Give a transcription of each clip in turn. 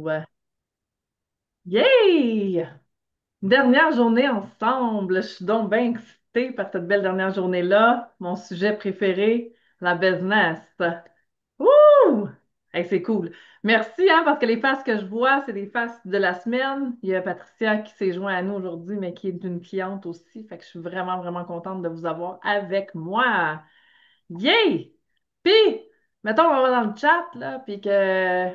Ouais. Yay! Dernière journée ensemble. Je suis donc bien excitée par cette belle dernière journée-là. Mon sujet préféré, la business. Wouh! Hey, c'est cool. Merci, hein, parce que les faces que je vois, c'est des faces de la semaine. Il y a Patricia qui s'est jointe à nous aujourd'hui, mais qui est une cliente aussi. Fait que je suis vraiment, vraiment contente de vous avoir avec moi. Yay! Puis, mettons, on va dans le chat, là, puis que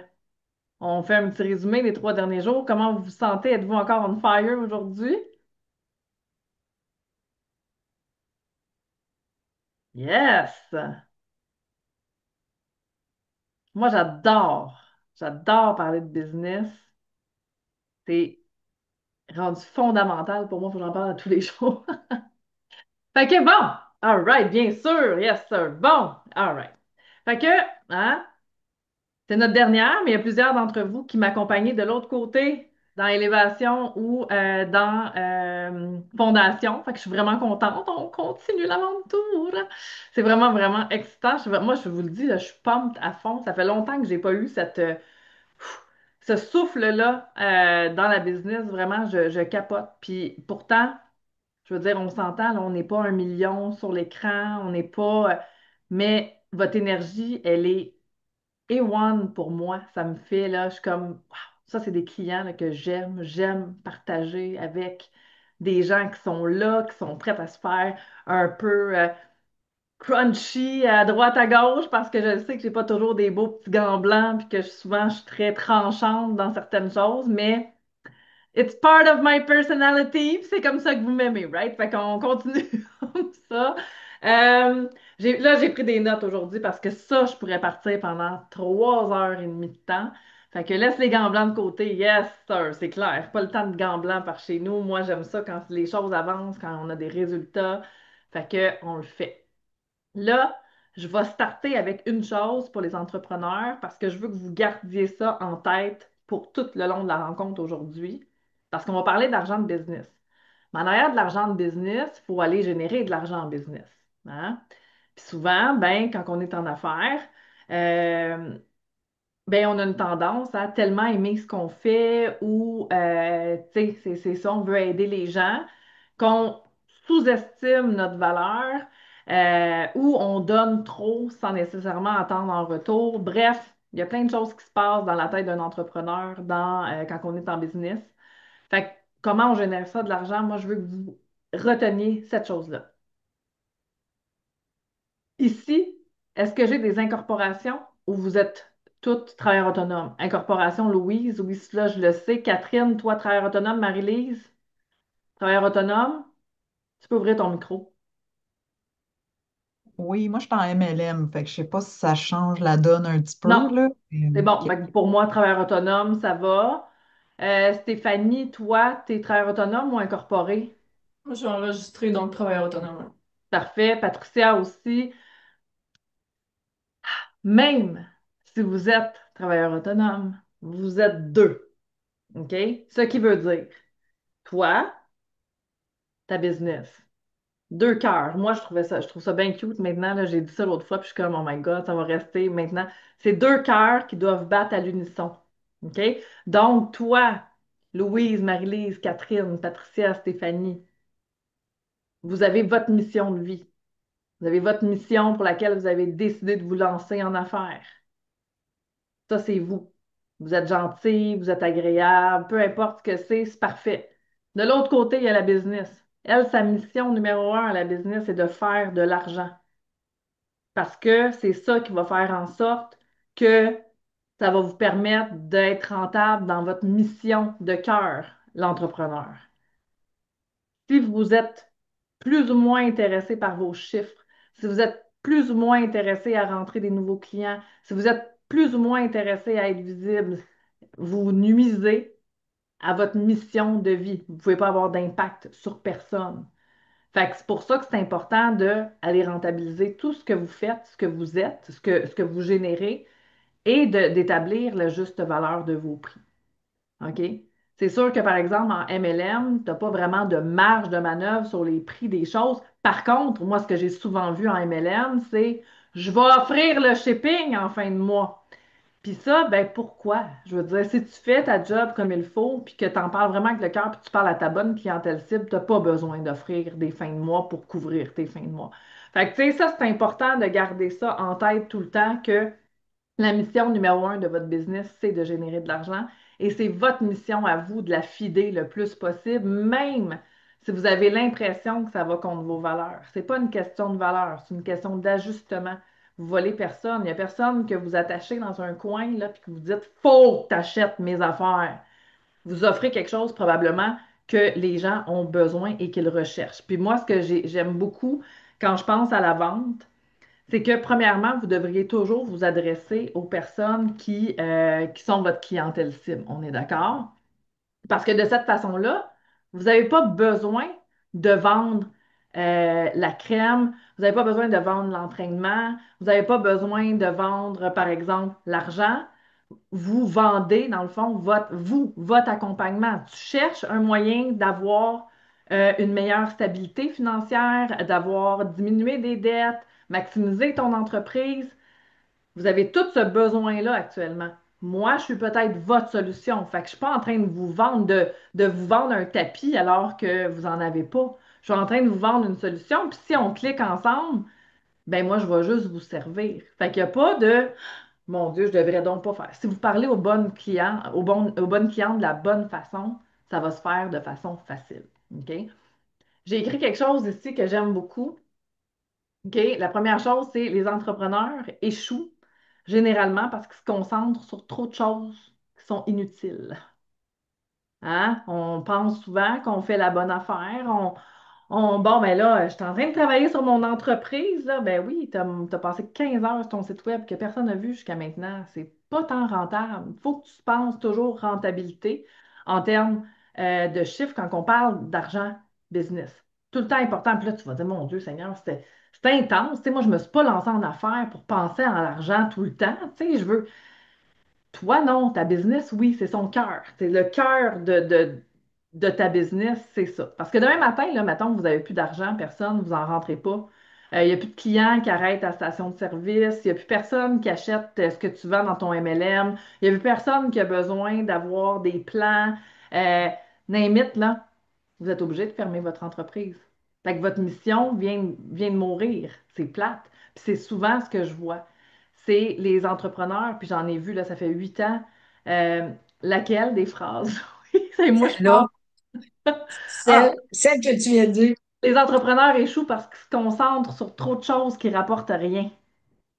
on fait un petit résumé des 3 derniers jours. Comment vous vous sentez? Êtes-vous encore on fire aujourd'hui? Yes! Moi, j'adore. J'adore parler de business. C'est rendu fondamental pour moi. Il faut que j'en parle à tous les jours. Fait que bon, all right, bien sûr, yes sir. Bon, all right. Fait que, hein, c'est notre dernière, mais il y a plusieurs d'entre vous qui m'accompagnaient de l'autre côté, dans Élévation ou dans Fondation. Fait que je suis vraiment contente. On continue l'aventure. C'est vraiment, vraiment excitant. Moi, je vous le dis, là, je suis pumped à fond. Ça fait longtemps que j'ai pas eu ce souffle-là dans la business. Vraiment, je capote. Puis pourtant, je veux dire, on s'entend, là, on n'est pas 1 million sur l'écran, on n'est pas. Mais votre énergie, elle est A1 pour moi. Ça me fait, là, je suis comme, wow, ça, c'est des clients là, que j'aime partager avec des gens qui sont là, qui sont prêts à se faire un peu crunchy à droite, à gauche, parce que je sais que j'ai pas toujours des beaux petits gants blancs, puis que souvent, je suis très tranchante dans certaines choses, mais. It's part of my personality. Puis c'est comme ça que vous m'aimez, right? Fait qu'on continue comme ça. Là, j'ai pris des notes aujourd'hui parce que ça, je pourrais partir pendant 3 heures et demie de temps. Fait que laisse les gants blancs de côté. Yes, sir, c'est clair. Pas le temps de gants blancs par chez nous. Moi, j'aime ça quand les choses avancent, quand on a des résultats. Fait que on le fait. Là, je vais starter avec une chose pour les entrepreneurs parce que je veux que vous gardiez ça en tête pour tout le long de la rencontre aujourd'hui. Parce qu'on va parler d'argent de business. Mais en arrière de l'argent de business, il faut aller générer de l'argent en business. Hein? Puis souvent, ben, quand on est en affaires, euh, ben, on a une tendance à tellement aimer ce qu'on fait ou, tu sais, c'est ça, on veut aider les gens, qu'on sous-estime notre valeur ou on donne trop sans nécessairement attendre en retour. Bref, il y a plein de choses qui se passent dans la tête d'un entrepreneur quand on est en business. Fait que, comment on génère ça de l'argent? Moi, je veux que vous reteniez cette chose-là. Ici, est-ce que j'ai des incorporations ou vous êtes toutes travailleurs autonomes? Incorporation, Louise, oui, cela, je le sais. Catherine, toi, travailleur autonome. Marie-Lise, travailleur autonome. Tu peux ouvrir ton micro. Oui, moi je suis en MLM, fait que je sais pas si ça change la donne un petit peu, Non, là. c'est bon. OK. Fait que pour moi, travailleur autonome, ça va. Stéphanie, toi, t'es travailleur autonome ou incorporé? Moi, je suis enregistrée, donc travailleur autonome. Parfait. Patricia aussi. Même si vous êtes travailleur autonome, vous êtes deux. OK? Ce qui veut dire, toi, ta business. 2 cœurs. Moi, je trouve ça bien cute maintenant. Là, j'ai dit ça l'autre fois, puis je suis comme, oh my God, ça va rester maintenant. C'est 2 cœurs qui doivent battre à l'unisson. OK? Donc, toi, Louise, Marie-Lise, Catherine, Patricia, Stéphanie, vous avez votre mission de vie. Vous avez votre mission pour laquelle vous avez décidé de vous lancer en affaires. Ça, c'est vous. Vous êtes gentil, vous êtes agréable, peu importe ce que c'est parfait. De l'autre côté, il y a la business. Elle, sa mission numéro 1 à la business, c'est de faire de l'argent. Parce que c'est ça qui va faire en sorte que ça va vous permettre d'être rentable dans votre mission de cœur, l'entrepreneur. Si vous êtes plus ou moins intéressé par vos chiffres, si vous êtes plus ou moins intéressé à rentrer des nouveaux clients, si vous êtes plus ou moins intéressé à être visible, vous nuisez à votre mission de vie. Vous ne pouvez pas avoir d'impact sur personne. Fait que c'est pour ça que c'est important d'aller rentabiliser tout ce que vous faites, ce que vous êtes, ce que vous générez et d'établir la juste valeur de vos prix. OK? C'est sûr que, par exemple, en MLM, tu n'as pas vraiment de marge de manœuvre sur les prix des choses. Par contre, moi, ce que j'ai souvent vu en MLM, c'est je vais offrir le shipping en fin de mois. Puis ça, ben pourquoi? Je veux dire, si tu fais ta job comme il faut, puis que tu en parles vraiment avec le cœur, puis tu parles à ta bonne clientèle cible, tu n'as pas besoin d'offrir des fins de mois pour couvrir tes fins de mois. Fait que, tu sais, ça, c'est important de garder ça en tête tout le temps que la mission numéro un de votre business, c'est de générer de l'argent et c'est votre mission à vous de la fider le plus possible, même si vous avez l'impression que ça va contre vos valeurs. C'est pas une question de valeur, c'est une question d'ajustement. Vous volez personne. Il n'y a personne que vous attachez dans un coin là, puis que vous dites faut que tu achètes mes affaires. Vous offrez quelque chose probablement que les gens ont besoin et qu'ils recherchent. Puis moi, ce que j'aime beaucoup quand je pense à la vente, c'est que premièrement, vous devriez toujours vous adresser aux personnes qui sont votre clientèle cible. On est d'accord? Parce que de cette façon-là, vous n'avez pas besoin de vendre la crème, vous n'avez pas besoin de vendre l'entraînement, vous n'avez pas besoin de vendre, par exemple, l'argent. Vous vendez, dans le fond, votre accompagnement. Tu cherches un moyen d'avoir une meilleure stabilité financière, d'avoir diminué des dettes, maximiser ton entreprise. Vous avez tout ce besoin-là actuellement. Moi, je suis peut-être votre solution. Fait que je suis pas en train de vous vendre, de vous vendre un tapis alors que vous n'en avez pas. Je suis en train de vous vendre une solution. Puis si on clique ensemble, ben moi, je vais juste vous servir. Fait qu'il n'y a pas de mon Dieu, je devrais donc pas faire. Si vous parlez aux bonnes clients, aux bonnes clientes de la bonne façon, ça va se faire de façon facile. OK? J'ai écrit quelque chose ici que j'aime beaucoup. OK? La première chose, c'est les entrepreneurs échouent généralement parce qu'ils se concentrent sur trop de choses qui sont inutiles. Hein? On pense souvent qu'on fait la bonne affaire. Bon, ben là, je suis en train de travailler sur mon entreprise. Là. Ben oui, tu as passé 15 heures sur ton site web que personne n'a vu jusqu'à maintenant. C'est pas tant rentable. Il faut que tu penses toujours rentabilité en termes de chiffres quand on parle d'argent business. Tout le temps important. Puis là, tu vas dire, mon Dieu, Seigneur, c'était intense. Tu sais, moi, je ne me suis pas lancée en affaires pour penser en l'argent tout le temps. Tu sais, je veux, toi, non, ta business, oui, c'est son cœur. C'est le cœur de ta business, c'est ça. Parce que demain matin, là, mettons que vous n'avez plus d'argent, personne, vous n'en rentrez pas. Il n'y a plus de clients qui arrêtent à la station de service. Il n'y a plus personne qui achète ce que tu vends dans ton MLM. Il n'y a plus personne qui a besoin d'avoir des plans. Euh, Name it, là, vous êtes obligé de fermer votre entreprise. Fait que votre mission vient de mourir. C'est plate. Puis c'est souvent ce que je vois. C'est les entrepreneurs, puis j'en ai vu, là, ça fait 8 ans. euh, laquelle des phrases? Oui, c'est moi, je Celle-là, parle. Ah, celle que tu viens de dire, les entrepreneurs échouent parce qu'ils se concentrent sur trop de choses qui rapportent rien.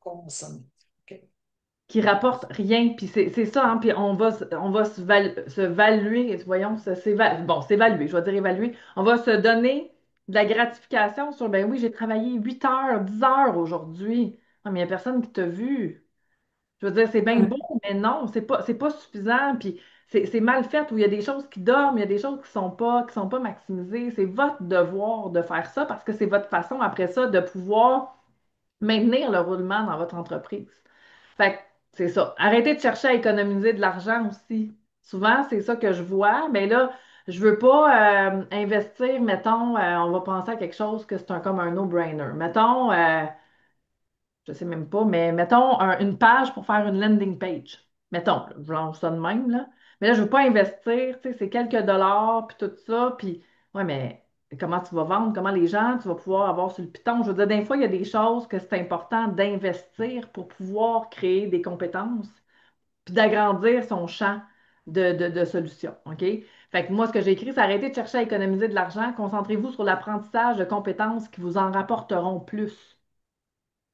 consomme. OK. Qui rapporte rien. Puis c'est ça, hein, puis on va se valuer, voyons, bon, s'évaluer, je vais dire évaluer. On va se donner de la gratification sur, ben oui, j'ai travaillé 8 heures, 10 heures aujourd'hui. Ah, mais il n'y a personne qui t'a vu. Je veux dire, c'est bien Ouais. beau, mais non, c'est pas suffisant. Puis c'est mal fait, où il y a des choses qui dorment, il y a des choses qui sont pas maximisées. C'est votre devoir de faire ça parce que c'est votre façon, après ça, de pouvoir maintenir le roulement dans votre entreprise. Fait que c'est ça. Arrêtez de chercher à économiser de l'argent aussi. Souvent, c'est ça que je vois. Mais là, je veux pas investir, mettons, on va penser à quelque chose que c'est comme un no-brainer. Mettons, je sais même pas, mais mettons une page pour faire une landing page. Mettons, là, je lance ça de même, là. Mais là, je veux pas investir, tu sais, c'est quelques dollars, puis tout ça, puis ouais, mais comment tu vas vendre, comment les gens, tu vas pouvoir avoir sur le piton. Je veux dire, des fois, il y a des choses que c'est important d'investir pour pouvoir créer des compétences, puis d'agrandir son champ de solutions, OK? Fait que moi, ce que j'ai écrit, c'est arrêter de chercher à économiser de l'argent, concentrez-vous sur l'apprentissage de compétences qui vous en rapporteront plus.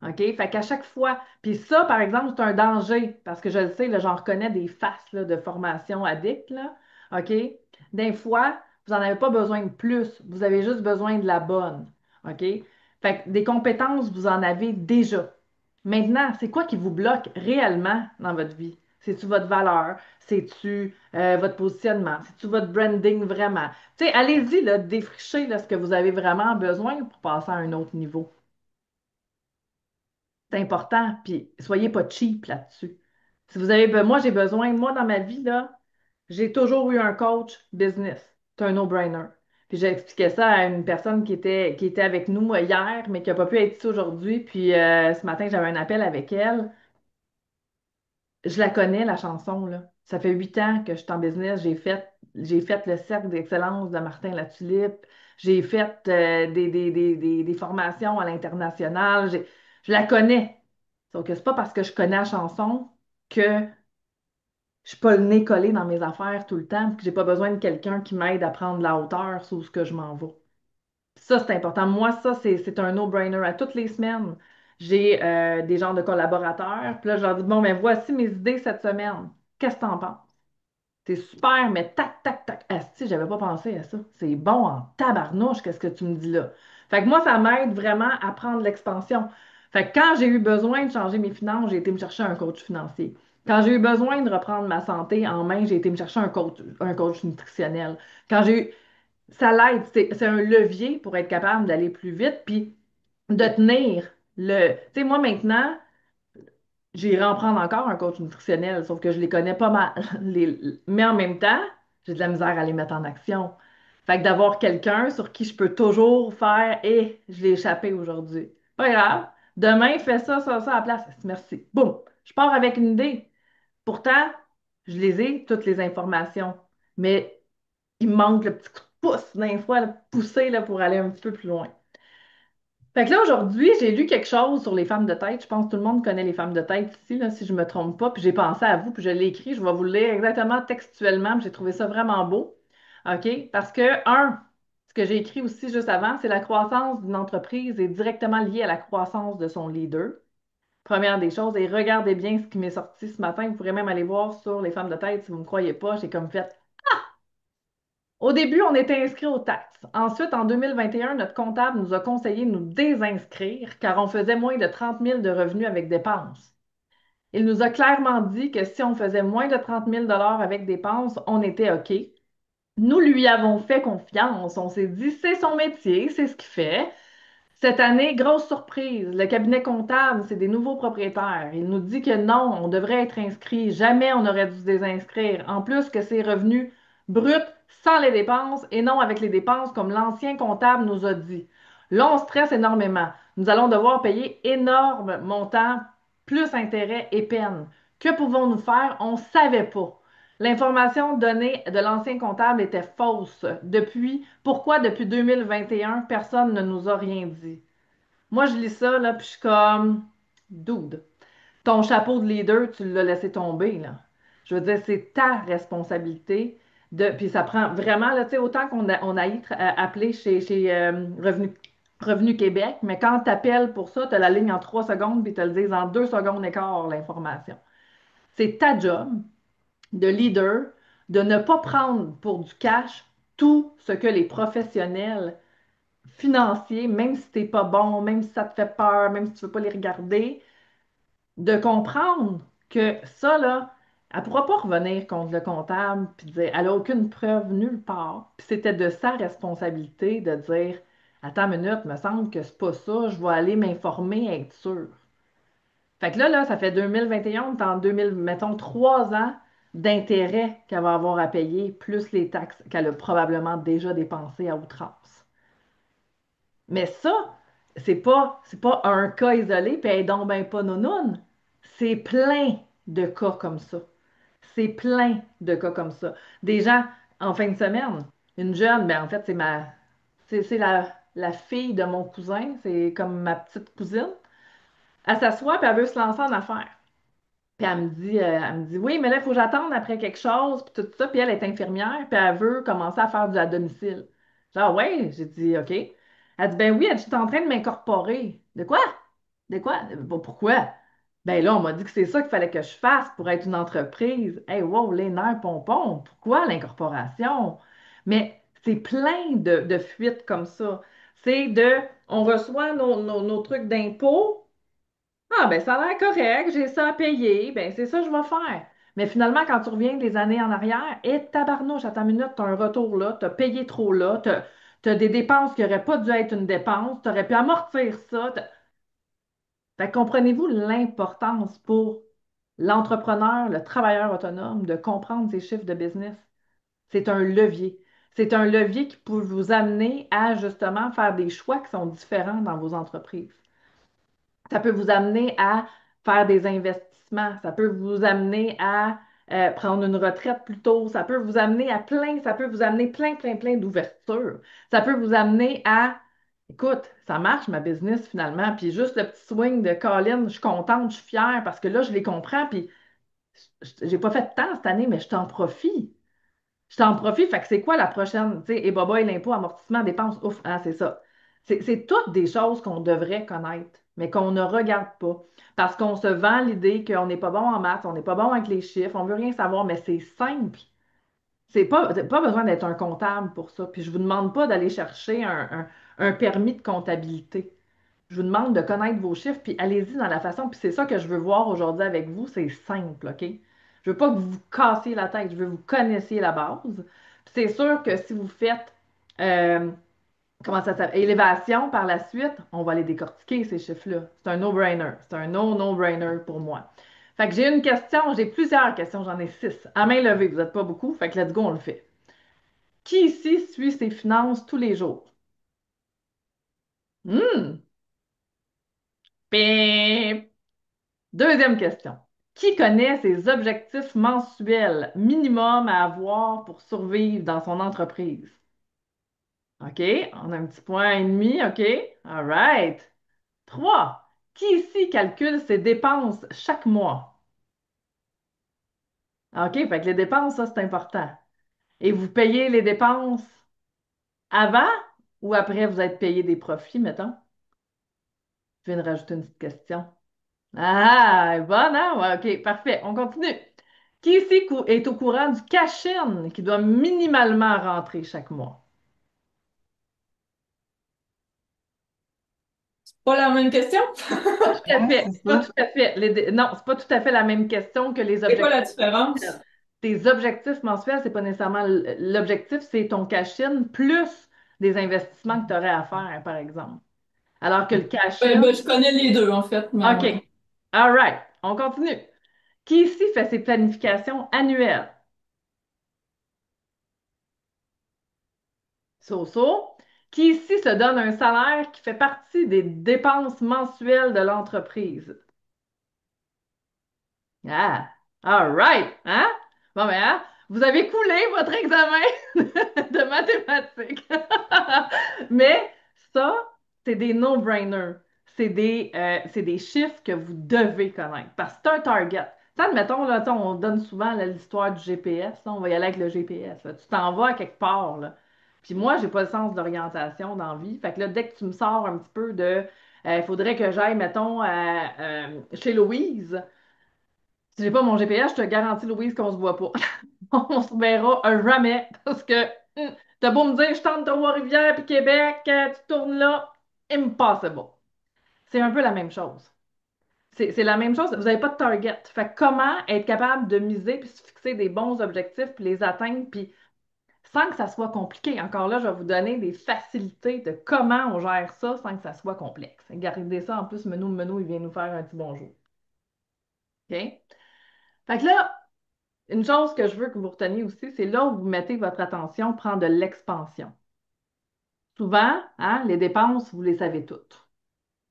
OK? Fait qu'à chaque fois, puis ça, par exemple, c'est un danger, parce que je le sais, là, j'en reconnais des faces là, de formation addict, là. OK? Des fois, vous n'en avez pas besoin de plus, vous avez juste besoin de la bonne. OK? Fait que des compétences, vous en avez déjà. Maintenant, c'est quoi qui vous bloque réellement dans votre vie? C'est-tu votre valeur? C'est-tu votre positionnement? C'est-tu votre branding vraiment? Tu sais, allez-y, là, défrichez là, ce que vous avez vraiment besoin pour passer à un autre niveau. C'est important, puis soyez pas cheap là-dessus. Si vous avez, moi, j'ai besoin, moi, dans ma vie, là, j'ai toujours eu un coach business. C'est un no-brainer. Puis j'ai expliqué ça à une personne qui était avec nous hier, mais qui n'a pas pu être ici aujourd'hui. Puis ce matin, j'avais un appel avec elle. Je la connais, la chanson, là. Ça fait 8 ans que je suis en business. J'ai fait le cercle d'excellence de Martin Latulippe. J'ai fait des formations à l'international. Je la connais. Sauf que c'est pas parce que je connais la chanson que je suis pas le nez collé dans mes affaires tout le temps, puis que j'ai pas besoin de quelqu'un qui m'aide à prendre la hauteur sur ce que je m'en vais. Ça, c'est important. Moi, ça, c'est un no-brainer. À toutes les semaines, j'ai des genres de collaborateurs. Puis là, je leur dis, bon, ben voici mes idées cette semaine. Qu'est-ce que t'en penses? C'est super, mais tac, tac, tac. Asti, j'avais pas pensé à ça. C'est bon en tabarnouche, qu'est-ce que tu me dis là? Fait que moi, ça m'aide vraiment à prendre l'expansion. Fait que quand j'ai eu besoin de changer mes finances, j'ai été me chercher un coach financier. Quand j'ai eu besoin de reprendre ma santé en main, j'ai été me chercher un coach nutritionnel. Quand j'ai eu ça l'aide, c'est un levier pour être capable d'aller plus vite, puis de tenir le. Tu sais, moi maintenant, j'irai en prendre encore un coach nutritionnel, sauf que je les connais pas mal. Mais en même temps, j'ai de la misère à les mettre en action. Fait que d'avoir quelqu'un sur qui je peux toujours faire, et je l'ai échappé aujourd'hui. Pas grave. Demain, fais ça, ça, ça à la place. Merci. Boum. Je pars avec une idée. Pourtant, je les ai, toutes les informations. Mais il me manque le petit coup de pouce d'un fois, le pousser là, pour aller un petit peu plus loin. Fait que là, aujourd'hui, j'ai lu quelque chose sur les femmes de tête. Je pense que tout le monde connaît les femmes de tête ici, là, si je me trompe pas. Puis j'ai pensé à vous, puis je l'ai écrit. Je vais vous le lire exactement textuellement. Puis j'ai trouvé ça vraiment beau. OK? Parce que, ce que j'ai écrit aussi juste avant, c'est la croissance d'une entreprise est directement liée à la croissance de son leader. Première des choses. Et regardez bien ce qui m'est sorti ce matin. Vous pourrez même aller voir sur les femmes de tête si vous ne me croyez pas. J'ai comme fait au début, on était inscrit aux taxes. Ensuite, en 2021, notre comptable nous a conseillé de nous désinscrire car on faisait moins de 30 000 de revenus avec dépenses. Il nous a clairement dit que si on faisait moins de 30 000 avec dépenses, on était OK. Nous lui avons fait confiance. On s'est dit, c'est son métier, c'est ce qu'il fait. Cette année, grosse surprise, le cabinet comptable, c'est des nouveaux propriétaires. Il nous dit que non, on devrait être inscrit. Jamais on aurait dû se désinscrire. En plus que c'est revenus bruts sans les dépenses et non avec les dépenses comme l'ancien comptable nous a dit. Là, on stresse énormément. Nous allons devoir payer énorme montant, plus intérêts et peines. Que pouvons-nous faire? On ne savait pas. L'information donnée de l'ancien comptable était fausse. Pourquoi depuis 2021, personne ne nous a rien dit? Moi, je lis ça, là, puis je suis comme, dude, ton chapeau de leader, tu l'as laissé tomber, là. Je veux dire, c'est ta responsabilité puis ça prend vraiment, là, tu sais, autant qu'on a appelé chez Revenu Québec, mais quand tu appelles pour ça, tu as la ligne en 3 secondes, puis tu le dis en 2 secondes et quart, l'information. C'est ta job de leader, de ne pas prendre pour du cash tout ce que les professionnels financiers, même si t'es pas bon, même si ça te fait peur, même si tu veux pas les regarder, de comprendre que ça, là, elle pourra pas revenir contre le comptable puis dire, elle a aucune preuve nulle part. Puis c'était de sa responsabilité de dire, attends une minute, me semble que c'est pas ça, je vais aller m'informer, être sûr. Fait que là, ça fait 2021, on est en 2000, mettons 3 ans d'intérêt qu'elle va avoir à payer, plus les taxes qu'elle a probablement déjà dépensées à outrance. Mais ça, c'est pas un cas isolé, puis elle est donc ben pas nounoune. C'est plein de cas comme ça. C'est plein de cas comme ça. Des gens, en fin de semaine, une jeune, ben en fait, c'est la fille de mon cousin, c'est comme ma petite cousine. Elle s'assoit, puis elle veut se lancer en affaires. Puis elle me dit, oui, mais là, il faut que j'attende après quelque chose, puis tout ça. Puis elle est infirmière, puis elle veut commencer à faire du à domicile. Genre, ouais, j'ai dit, OK. Elle dit, ben oui, elle dit, je suis en train de m'incorporer. De quoi? De quoi? Bon, pourquoi? Ben là, on m'a dit que c'est ça qu'il fallait que je fasse pour être une entreprise. Hey, wow, les nerfs pompons. Pourquoi l'incorporation? Mais c'est plein de fuites comme ça. On reçoit nos trucs d'impôts. Ah, ben ça a l'air correct, j'ai ça à payer, ben c'est ça que je vais faire. Mais finalement, quand tu reviens des années en arrière, et tabarnouche, à ta minute, tu as un retour là, tu as payé trop là, tu as des dépenses qui n'auraient pas dû être une dépense, tu aurais pu amortir ça. Fait que comprenez-vous l'importance pour l'entrepreneur, le travailleur autonome, de comprendre ses chiffres de business? C'est un levier. C'est un levier qui peut vous amener à justement faire des choix qui sont différents dans vos entreprises. Ça peut vous amener à faire des investissements d'investissement. Ça peut vous amener à prendre une retraite plus tôt. Ça peut vous amener à plein, ça peut vous amener plein d'ouvertures. Ça peut vous amener à, écoute, ça marche ma business finalement. Puis juste le petit swing de Colin, je suis contente, je suis fière parce que là, je les comprends. Puis j'ai pas fait de temps cette année, mais je t'en profite. Je t'en profite. Fait que c'est quoi la prochaine? Tu sais, et baba, et l'impôt, amortissement, dépenses, ouf, hein, c'est ça. C'est toutes des choses qu'on devrait connaître, mais qu'on ne regarde pas. Parce qu'on se vend l'idée qu'on n'est pas bon en maths, on n'est pas bon avec les chiffres, on veut rien savoir, mais c'est simple. Pas besoin d'être un comptable pour ça. Puis je vous demande pas d'aller chercher un permis de comptabilité. Je vous demande de connaître vos chiffres, puis allez-y dans la façon. Puis c'est ça que je veux voir aujourd'hui avec vous, c'est simple, OK? Je veux pas que vous vous cassiez la tête, je veux que vous connaissiez la base. Puis c'est sûr que si vous faites, euh, comment ça s'appelle, élévation par la suite, on va les décortiquer, ces chiffres-là. C'est un no-brainer. C'est un no-brainer pour moi. Fait que j'ai une question, j'ai plusieurs questions, j'en ai six. À main levée, vous n'êtes pas beaucoup, fait que let's go, on le fait. Qui ici suit ses finances tous les jours? Hmm. Pip. Deuxième question. Qui connaît ses objectifs mensuels minimum à avoir pour survivre dans son entreprise? OK, on a un petit point et demi, OK? All right. 3. Qui ici calcule ses dépenses chaque mois? OK, fait que les dépenses, ça, c'est important. Et vous payez les dépenses avant ou après vous êtes payé des profits, mettons? Je viens de rajouter une petite question. Ah, elle est bonne, hein? Ouais, OK, parfait. On continue. Qui ici est au courant du cash-in qui doit minimalement rentrer chaque mois? Pas la même question? Pas tout à Ouais, fait. c'est C'est pas ça. tout à fait. Non, c'est pas tout à fait la même question que les C'est quoi la objectifs différence? mensuels. Tes objectifs mensuels, c'est pas nécessairement l'objectif, c'est ton cash-in plus des investissements que tu aurais à faire, par exemple. Alors que le cash-in, Ben, je connais les deux, en fait, mais OK. ouais. All right. On continue. Qui ici fait ses planifications annuelles? So. Qui ici se donne un salaire qui fait partie des dépenses mensuelles de l'entreprise? Ah, all right, hein? Bon, ben, hein? Vous avez coulé votre examen de mathématiques. Mais ça, c'est des no-brainers. C'est des chiffres que vous devez connaître parce que c'est un target. Tu sais, admettons, là, tu sais, on donne souvent là, l'histoire du GPS. Là, on va y aller avec le GPS. Là. Tu t'en vas à quelque part. Là. Puis moi, j'ai pas le sens d'orientation dans la vie. Fait que là, dès que tu me sors un petit peu de il faudrait que j'aille, mettons, chez Louise. Si j'ai pas mon GPS, je te garantis, Louise, qu'on se voit pas. On se verra jamais parce que t'as beau me dire, je tente Trois-Rivières puis Québec, tu tournes là, impossible. C'est un peu la même chose. C'est la même chose, vous n'avez pas de target. Fait que comment être capable de miser puis se fixer des bons objectifs puis les atteindre puis sans que ça soit compliqué. Encore là, je vais vous donner des facilités de comment on gère ça sans que ça soit complexe. Regardez ça, en plus, Menou, il vient nous faire un petit bonjour. OK? Fait que là, une chose que je veux que vous reteniez aussi, c'est là où vous mettez votre attention, prend de l'expansion. Souvent, hein, les dépenses, vous les savez toutes.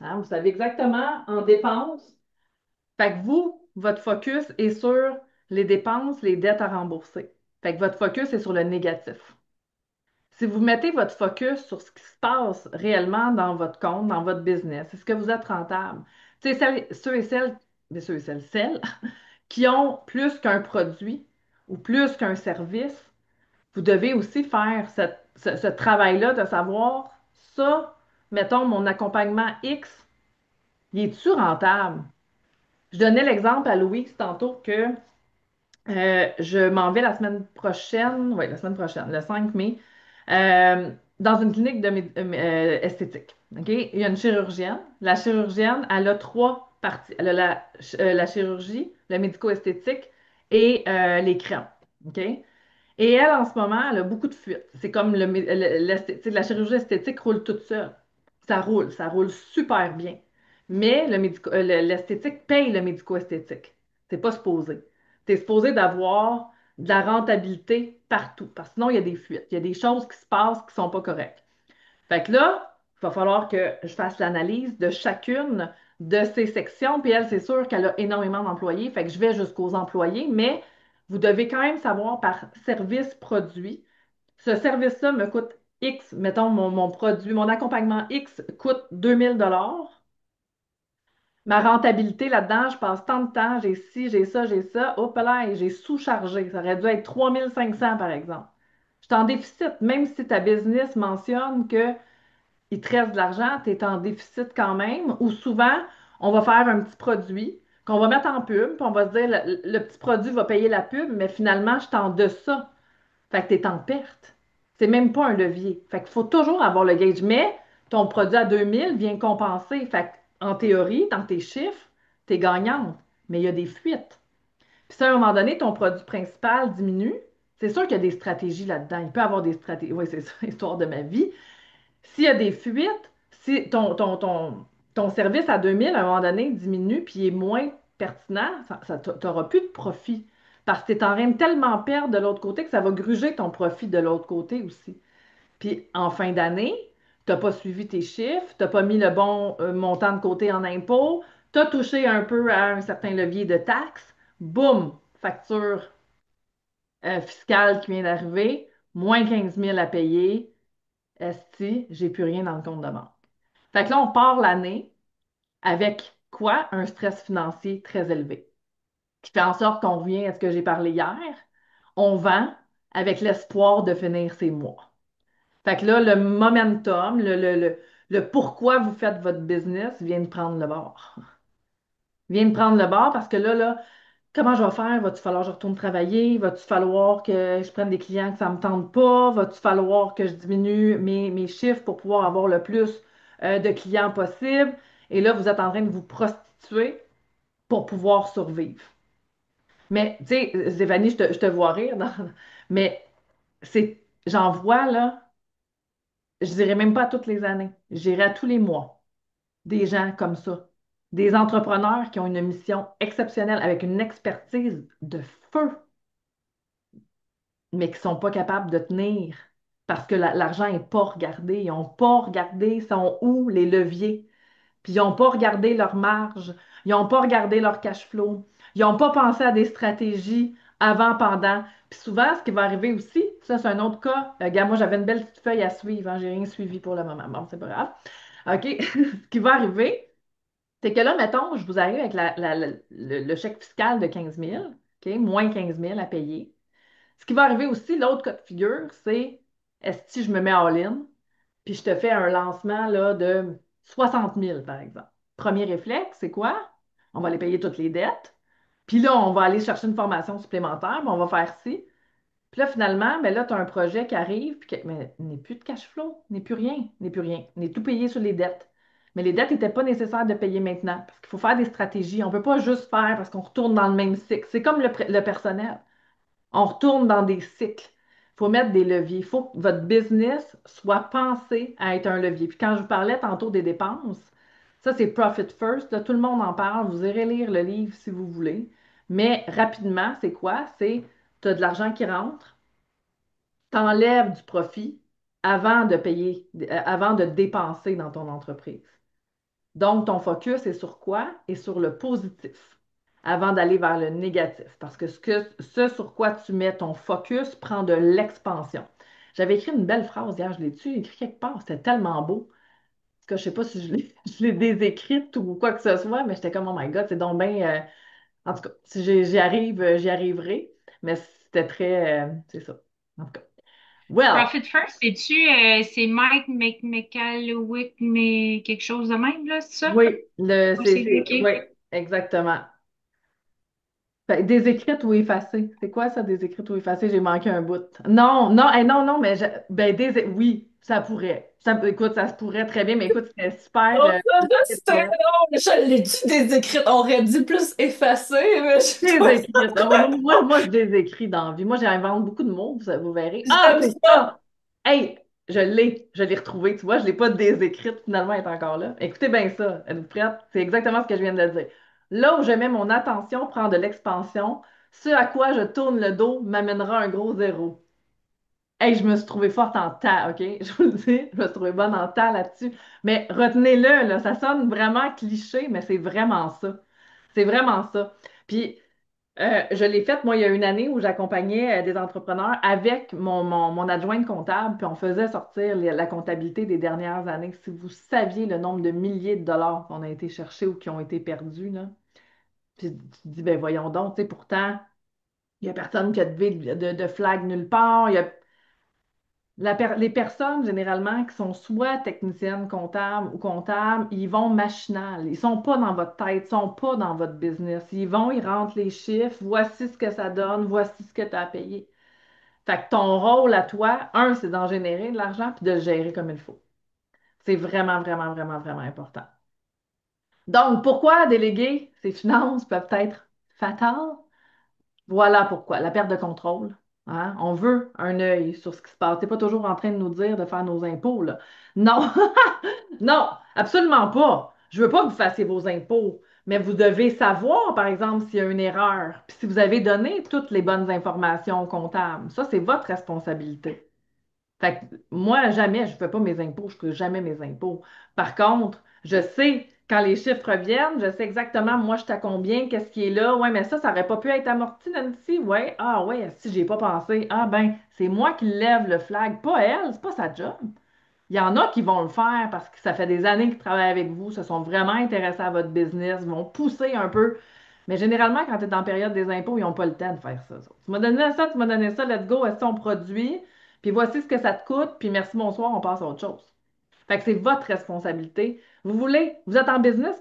Hein, vous savez exactement en dépenses. Fait que vous, votre focus est sur les dépenses, les dettes à rembourser. Fait que votre focus est sur le négatif. Si vous mettez votre focus sur ce qui se passe réellement dans votre compte, dans votre business, est-ce que vous êtes rentable? Tu sais, ceux et celles qui ont plus qu'un produit ou plus qu'un service, vous devez aussi faire ce travail-là de savoir ça, mettons, mon accompagnement X, il est-tu rentable? Je donnais l'exemple à Louise tantôt que je m'en vais la semaine prochaine, oui, la semaine prochaine, le 5 mai, dans une clinique esthétique. OK? Il y a une chirurgienne. La chirurgienne, elle a trois parties. Elle a la chirurgie, le médico-esthétique et les crèmes. OK? Et elle, en ce moment, elle a beaucoup de fuites. C'est comme la chirurgie esthétique roule toute seule. Ça roule super bien. Mais l'esthétique paye le médico-esthétique. C'est pas supposé. Tu es supposé d'avoir de la rentabilité partout. Parce que sinon, il y a des fuites. Il y a des choses qui se passent qui sont pas correctes. Fait que là, il va falloir que je fasse l'analyse de chacune de ses sections. Puis elle, c'est sûr qu'elle a énormément d'employés. Fait que je vais jusqu'aux employés, mais vous devez quand même savoir par service produit. Ce service-là me coûte X, mettons mon produit, mon accompagnement X coûte 2000 dollars. Ma rentabilité là-dedans, je passe tant de temps, j'ai ci, j'ai ça, j'ai ça. Hop là, et j'ai sous-chargé. Ça aurait dû être 3500 par exemple. Je suis en déficit, même si ta business mentionne que il te reste de l'argent, tu es en déficit quand même. Ou souvent, on va faire un petit produit qu'on va mettre en pub, puis on va se dire le petit produit va payer la pub, mais finalement, je suis en deçà. Fait que tu es en perte. C'est même pas un levier. Fait qu'il faut toujours avoir le gauge. Mais ton produit à 2000 vient compenser. Fait en théorie, dans tes chiffres, tu es gagnante. Mais il y a des fuites. Puis si à un moment donné, ton produit principal diminue, c'est sûr qu'il y a des stratégies là-dedans. Il peut y avoir des stratégies. Oui, c'est ça, l'histoire de ma vie. S'il y a des fuites, si ton service à 2000 à un moment donné, diminue puis est moins pertinent, tu n'auras plus de profit. Parce que tu es en train de tellement perdre de l'autre côté que ça va gruger ton profit de l'autre côté aussi. Puis en fin d'année, tu n'as pas suivi tes chiffres, tu n'as pas mis le bon montant de côté en impôts, tu as touché un peu à un certain levier de taxes, boum, facture fiscale qui vient d'arriver, moins 15 000 à payer, esti, j'ai plus rien dans le compte de banque. Fait que là, on part l'année avec quoi? Un stress financier très élevé, qui fait en sorte qu'on revient à ce que j'ai parlé hier. On vend avec l'espoir de finir ces mois. Fait que là, le momentum, le pourquoi vous faites votre business vient de prendre le bord. Vient de prendre le bord parce que là, comment je vais faire? Va-tu falloir que je retourne travailler? Va-tu falloir que je prenne des clients que ça ne me tente pas? Va-tu falloir que je diminue mes chiffres pour pouvoir avoir le plus de clients possible? Et là, vous êtes en train de vous prostituer pour pouvoir survivre. Mais, tu sais, Stéphanie, je te vois rire, mais j'en vois, là, je dirais même pas à toutes les années, je dirais à tous les mois, des gens comme ça. Des entrepreneurs qui ont une mission exceptionnelle avec une expertise de feu, mais qui ne sont pas capables de tenir parce que l'argent n'est pas regardé. Ils n'ont pas regardé sont où les leviers. Puis ils n'ont pas regardé leur marge. Ils n'ont pas regardé leur cash flow. Ils n'ont pas pensé à des stratégies avant, pendant. Puis souvent, ce qui va arriver aussi, ça c'est un autre cas. Gars, moi j'avais une belle petite feuille à suivre, hein, j'ai rien suivi pour le moment. Bon, c'est pas grave. OK. Ce qui va arriver, c'est que là, mettons, je vous arrive avec le chèque fiscal de 15 000, OK, moins 15 000 à payer. Ce qui va arriver aussi, l'autre cas de figure, c'est est-ce que je me mets all-in, puis je te fais un lancement là, de 60 000 par exemple. Premier réflexe, c'est quoi? On va aller payer toutes les dettes. Puis là, on va aller chercher une formation supplémentaire, mais on va faire ci. Puis là, finalement, mais là, tu as un projet qui arrive, puis mais il n'est plus de cash flow, il n'est plus rien, il n'est plus rien. On est tout payé sur les dettes. Mais les dettes n'étaient pas nécessaires de payer maintenant, parce qu'il faut faire des stratégies. On ne peut pas juste faire parce qu'on retourne dans le même cycle. C'est comme le personnel. On retourne dans des cycles. Il faut mettre des leviers. Il faut que votre business soit pensé à être un levier. Puis quand je vous parlais tantôt des dépenses, ça c'est Profit First. Là, tout le monde en parle. Vous irez lire le livre si vous voulez. Mais rapidement, c'est quoi? C'est tu as de l'argent qui rentre, t'enlèves du profit avant de payer, avant de dépenser dans ton entreprise. Donc, ton focus est sur quoi? Et sur le positif avant d'aller vers le négatif. Parce que ce sur quoi tu mets ton focus prend de l'expansion. J'avais écrit une belle phrase hier, je l'ai-tu écrit quelque part? C'était tellement beau. Parce que je sais pas si je l'ai désécrite ou quoi que ce soit, mais j'étais comme, oh my God, c'est donc bien. En tout cas, si j'y arrive, j'y arriverai. Mais c'était très. C'est ça. En tout cas. Well, Profit First, c'est Mike McCallowich, mais quelque chose de même, là, c'est ça? oui, Ou c'est OK? oui, exactement. Fait, désécrite ou effacée? C'est quoi ça, désécrite ou effacée? J'ai manqué un bout. Non, non, non, non, mais ben, oui, ça pourrait. Écoute, ça se pourrait très bien, mais écoute, c'était super. Oh, ça, c'était drôle. Je l'ai dit des écrits. On aurait dit plus effacé, mais je trouve ça Désécrite. Ah, moi, je désécris dans la vie. Moi, j'invente beaucoup de mots, vous verrez. Ah, j'aime c'est ça. ça! Hey, je l'ai retrouvé, tu vois, je ne l'ai pas désécrite, finalement, elle est encore là. Écoutez bien ça, êtes-vous prête? C'est exactement ce que je viens de dire. Là où je mets mon attention prend de l'expansion, ce à quoi je tourne le dos m'amènera un gros zéro. Hey, je me suis trouvée forte en tas, OK? Je vous le dis, je me suis trouvée bonne en tas là-dessus. Mais retenez-le, là, ça sonne vraiment cliché, mais c'est vraiment ça. C'est vraiment ça. Puis, je l'ai faite, moi, il y a une année où j'accompagnais des entrepreneurs avec mon adjointe comptable, puis on faisait sortir la comptabilité des dernières années. Si vous saviez le nombre de milliers de dollars qu'on a été chercher ou qui ont été perdus, là, puis tu te dis, ben voyons donc, tu sais, pourtant, il n'y a personne qui a de flag nulle part. Les personnes, généralement, qui sont soit techniciennes comptables ou comptables, ils vont machinal. Ils sont pas dans votre tête, ils sont pas dans votre business. Ils vont, ils rentrent les chiffres, voici ce que ça donne, voici ce que tu as à payer. Fait que ton rôle à toi, un, c'est d'en générer de l'argent puis de le gérer comme il faut. C'est vraiment, vraiment, vraiment, vraiment important. Donc, pourquoi déléguer ses finances peuvent être fatales? Voilà pourquoi, la perte de contrôle. Hein? On veut un œil sur ce qui se passe. T'es pas toujours en train de nous dire de faire nos impôts, là. Non, non, absolument pas. Je veux pas que vous fassiez vos impôts, mais vous devez savoir, par exemple, s'il y a une erreur, puis si vous avez donné toutes les bonnes informations comptables. Ça, c'est votre responsabilité. Fait que moi, jamais, je fais pas mes impôts, je fais jamais mes impôts. Par contre, je sais quand les chiffres reviennent, je sais exactement, moi, je suis à combien, qu'est-ce qui est là. Ouais, mais ça aurait pas pu être amorti, Nancy. Ouais, ah ouais, si j'y ai pas pensé. Ah ben, c'est moi qui lève le flag, pas elle, c'est pas sa job. Il y en a qui vont le faire parce que ça fait des années qu'ils travaillent avec vous, se sont vraiment intéressés à votre business, vont pousser un peu. Mais généralement, quand tu es en période des impôts, ils n'ont pas le temps de faire ça. Ça. Tu m'as donné ça, tu m'as donné ça, let's go, est-ce qu'on produit? Puis voici ce que ça te coûte, puis merci, bonsoir, on passe à autre chose. Fait que c'est votre responsabilité. Vous êtes en business